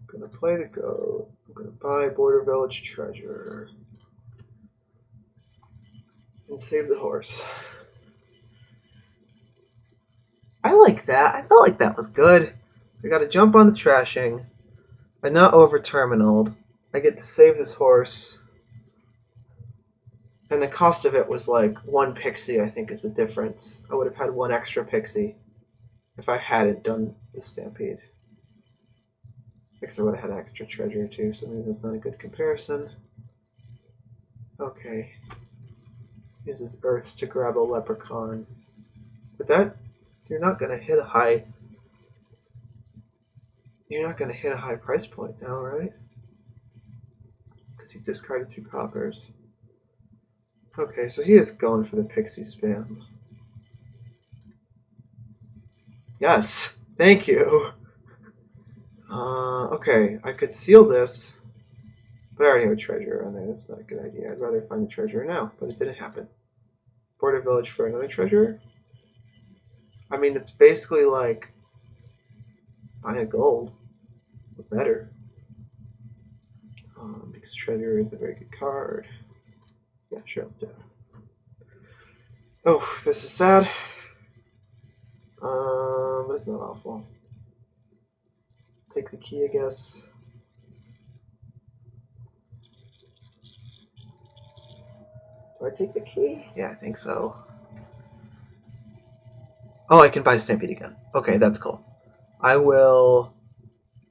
I'm going to play the goat. I'm going to buy Border Village Treasure. And save the horse. I like that. I felt like that was good. I got to jump on the trashing. I'm not over-terminaled. I get to save this horse. And the cost of it was like 1 Pixie, I think, is the difference. I would have had 1 extra Pixie if I hadn't done the Stampede. I guess I would have had an extra treasure too, so maybe that's not a good comparison. Okay. Uses Earths to grab a Leprechaun. But that, you're not going to hit a high... You're not going to hit a high price point now, right? Because you discarded 2 coppers. Okay, so he is going for the Pixie spam. Yes! Thank you! Okay, I could seal this, but I already have a treasure on there. That's not a good idea. I'd rather find the treasure now, but it didn't happen. Border Village for another treasure? I mean, it's basically like buying a gold, but better. Because treasure is a very good card. Yeah, sure, let's do it. Oh, this is sad. But it's not awful. Take the key, I guess. Do I take the key? Yeah, I think so. Oh, I can buy Stampede again. Okay, that's cool. I will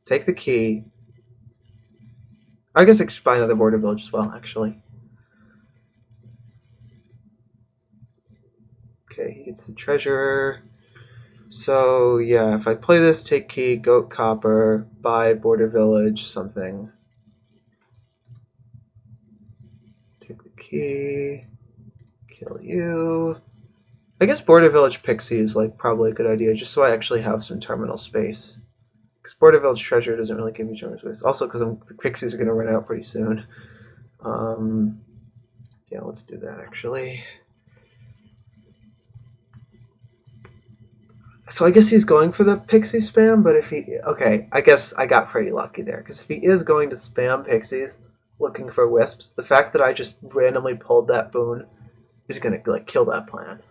take the key. I guess I could buy another border village as well, actually. Okay, he gets the treasure. So, yeah, if I play this, take key, goat copper, buy border village, something. Take the key, kill you. I guess border village pixie is like probably a good idea, just so I actually have some terminal space. Because border village treasure doesn't really give me terminal space. Also, because the pixies are going to run out pretty soon. Yeah, let's do that actually. So I guess he's going for the pixie spam, but if he... Okay, I guess I got pretty lucky there, because if he is going to spam pixies looking for wisps, the fact that I just randomly pulled that boon is going to like kill that plan.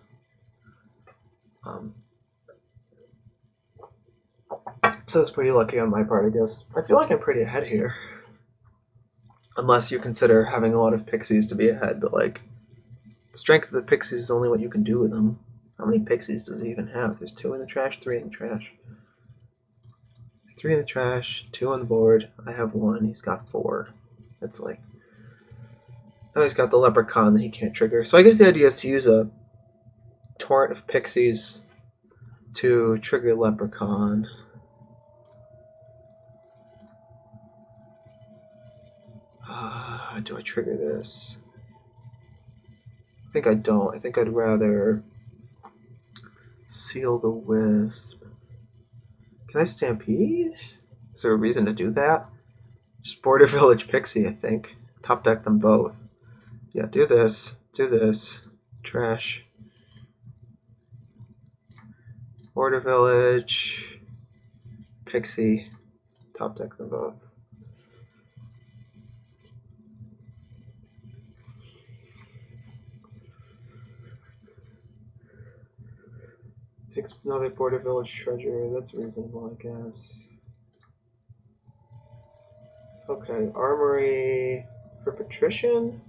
So it's pretty lucky on my part, I guess. I feel like I'm pretty ahead here. Unless you consider having a lot of pixies to be ahead, but like, the strength of the pixies is only what you can do with them. How many pixies does he even have? There's 2 in the trash, 3 in the trash. 3 in the trash, 2 on the board. I have 1. He's got 4. That's like... Oh, he's got the leprechaun that he can't trigger. So I guess the idea is to use a torrent of pixies to trigger leprechaun. Do I trigger this? I think I don't. I think I'd rather seal the wisp. Can I stampede? Is there a reason to do that? Just border village pixie, I think. Top deck them both. Yeah, do this. Do this. Trash. Border village. Pixie. Top deck them both. Takes another border village treasure. That's reasonable, I guess. Okay, armory for patrician.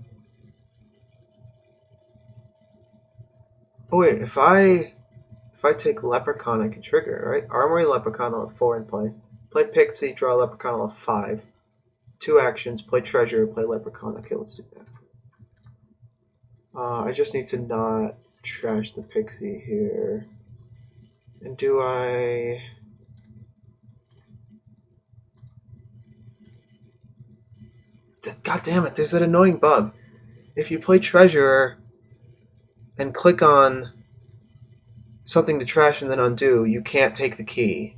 Oh wait, if I take leprechaun, I can trigger, right? Armory leprechaun, I'll have 4 in play. Play pixie, draw leprechaun, I'll have 5. 2 actions, play treasure, play leprechaun. Okay, let's do that. I just need to not trash the pixie here. And do I... God damn it, there's that annoying bug. If you play treasure and click on something to trash and then undo, you can't take the key.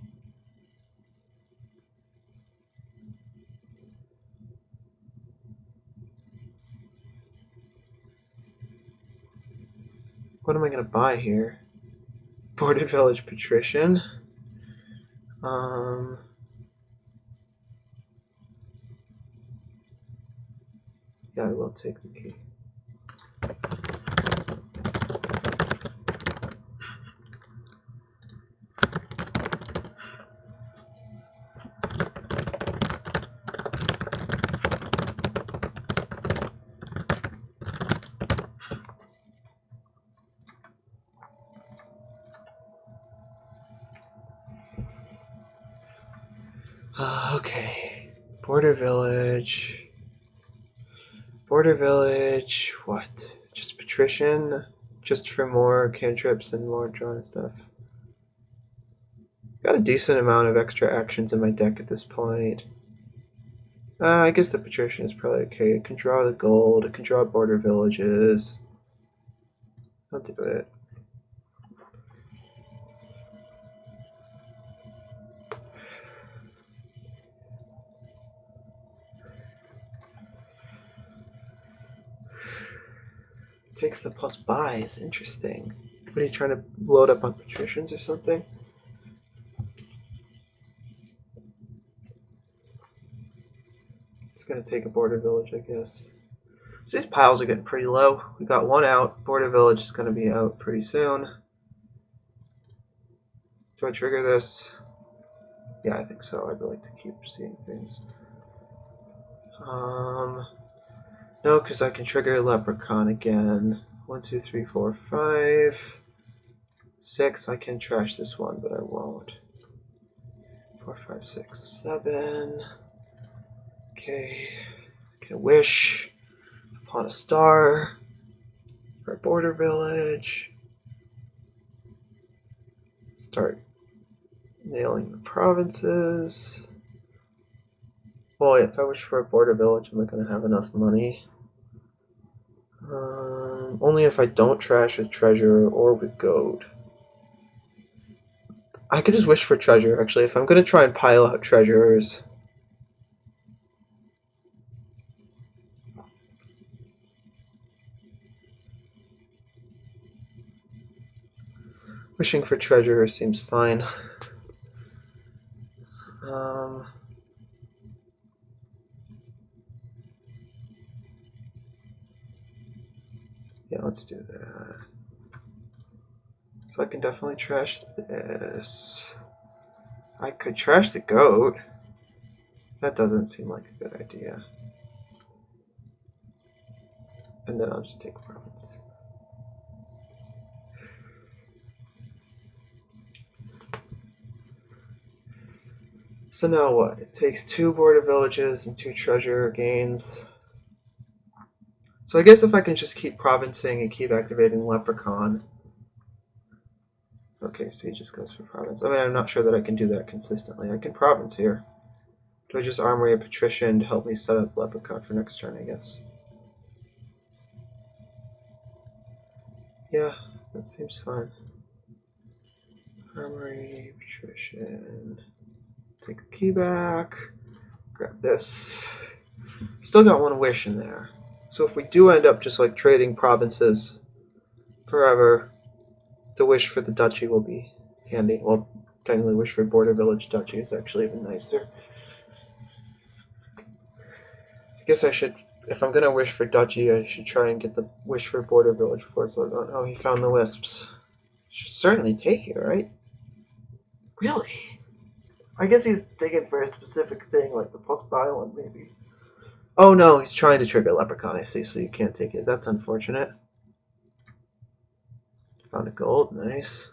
What am I going to buy here? Border Village Patrician. Yeah, I will take the key. Okay. Border Village. Border Village. What? Just Patrician? Just for more cantrips and more drawn stuff. Got a decent amount of extra actions in my deck at this point. I guess the Patrician is probably okay. It can draw the gold. It can draw border villages. I'll do it. Takes the plus buys. Interesting. What are you trying to load up on patricians or something? It's going to take a border village, I guess. So these piles are getting pretty low. We got 1 out. Border village is going to be out pretty soon. Do I trigger this? Yeah, I think so. I'd like to keep seeing things. No, because I can trigger Leprechaun again. 1, 2, 3, 4, 5, 6, I can trash this one, but I won't. 4, 5, 6, 7. Okay. I can wish upon a star for a border village. Start nailing the provinces. Well, if I wish for a border village, I'm not going to have enough money. Only if I don't trash with treasure or with gold. I could just wish for treasure, actually, if I'm going to try and pile out treasures. Wishing for treasure seems fine. Yeah, let's do that. So I can definitely trash this. I could trash the goat. That doesn't seem like a good idea. And then I'll just take province. So now what? It takes 2 border villages and 2 treasure gains. So I guess if I can just keep provincing and keep activating Leprechaun. Okay, so he just goes for province. I mean, I'm not sure that I can do that consistently. I can province here. Do I just armory a patrician to help me set up Leprechaun for next turn, I guess? Yeah, that seems fine. Armory, patrician. Take the key back. Grab this. Still got 1 wish in there. So if we do end up just like trading provinces forever, the wish for the duchy will be handy. Well, technically wish for border village duchy is actually even nicer. I guess I should, if I'm gonna wish for duchy, I should try and get the wish for border village before it's loaded on. Oh, he found the wisps. Should certainly take it, right? Really? I guess he's digging for a specific thing, like the plus buy one, maybe. Oh no, he's trying to trigger Leprechaun, I see, so you can't take it. That's unfortunate. Found a gold, nice.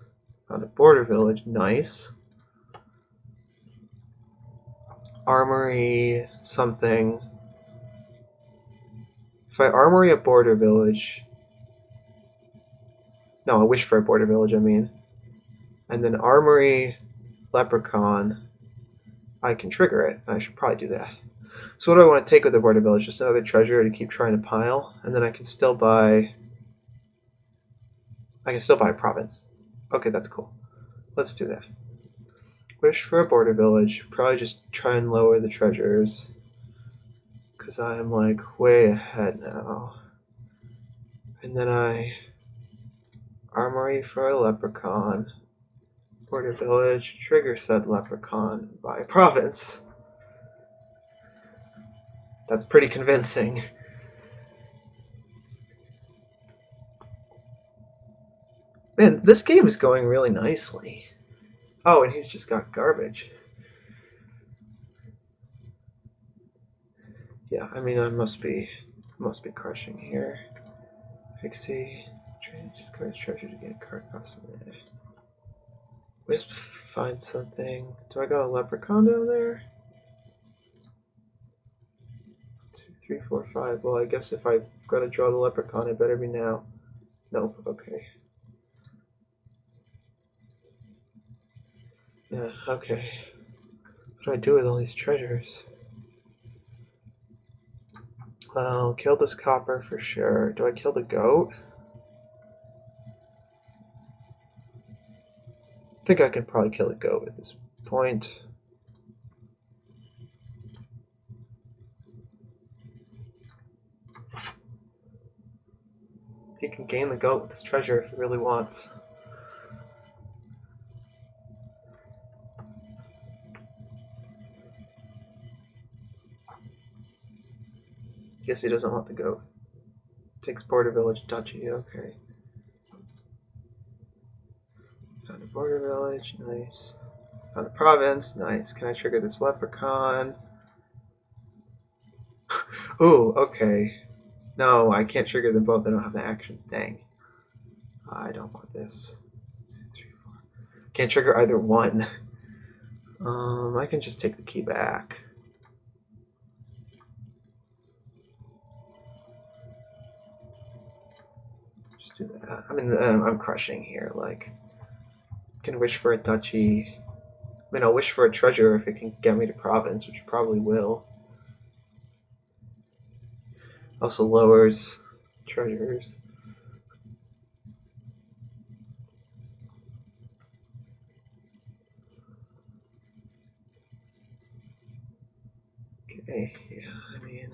Found a border village, nice. Armory something. If I armory a border village... No, I wish for a border village, I mean. And then armory Leprechaun, I can trigger it. I should probably do that. So what do I want to take with the border village? Just another treasure to keep trying to pile, and then I can still buy a province. Okay, that's cool. Let's do that. Wish for a border village. Probably just try and lower the treasures, because I am like way ahead now. And then I armory for a leprechaun. Border village, trigger said leprechaun, buy province. That's pretty convincing. Man, this game is going really nicely. Oh, and he's just got garbage. Yeah, I mean, I must be crushing here. Pixie, just cards treasure to get a card costume. Wisp find something. Do I got a leprechaun down there? 2, 3, 4, 5. Well, I guess if I've got to draw the leprechaun, it better be now. Nope. Okay. Yeah. Okay. What do I do with all these treasures? Well, kill this copper for sure. Do I kill the goat? I think I can probably kill the goat at this point. He can gain the goat with his treasure if he really wants. Guess he doesn't want the goat. Takes border village duchy, okay. Found a border village, nice. Found a province, nice. Can I trigger this leprechaun? Ooh, okay. No, I can't trigger them both. I don't have the actions. Dang. I don't want this. 2, 3, Can't trigger either one. I can just take the key back. Just do that. I mean, I'm crushing here. Like, can wish for a duchy. I mean, I'll wish for a treasure if it can get me to province, which it probably will. Also lowers treasures. Okay, yeah, I mean...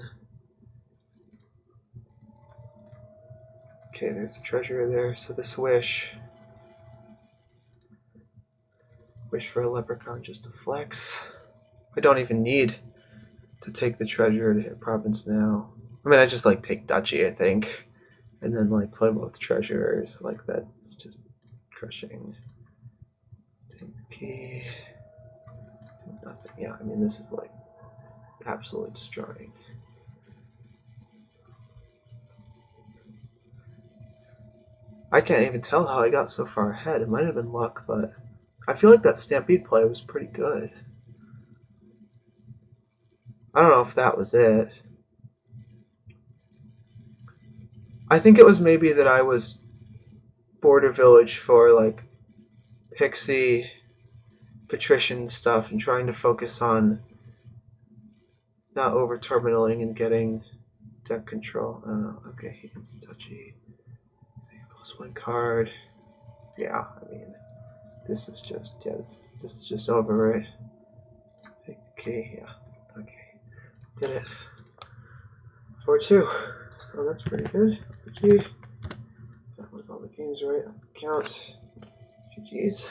Okay, there's a treasure there, so this wish... Wish for a leprechaun just to flex. I don't even need to take the treasure to hit province now. I mean, I just like take duchy, I think, and then like play both treasures like that. It's just crushing. Take the key. Do nothing. Yeah, I mean, this is like absolutely destroying. I can't even tell how I got so far ahead. It might have been luck, but I feel like that Stampede play was pretty good. I don't know if that was it. I think it was maybe that I was border village for like pixie patrician stuff and trying to focus on not over terminaling and getting deck control. Okay, he gets duchy. See, +1 card. Yeah, I mean, this is just, yeah, this is just over, right? Take the key, yeah. Okay, did it. 4-2. So that's pretty good. GG. That was all the games right on the count. GG's.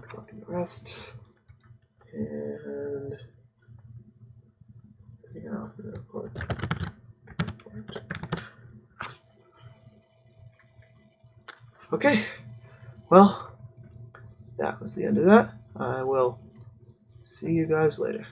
Collecting the rest. And is he gonna offer the report? Okay. Well, that was the end of that. I will see you guys later.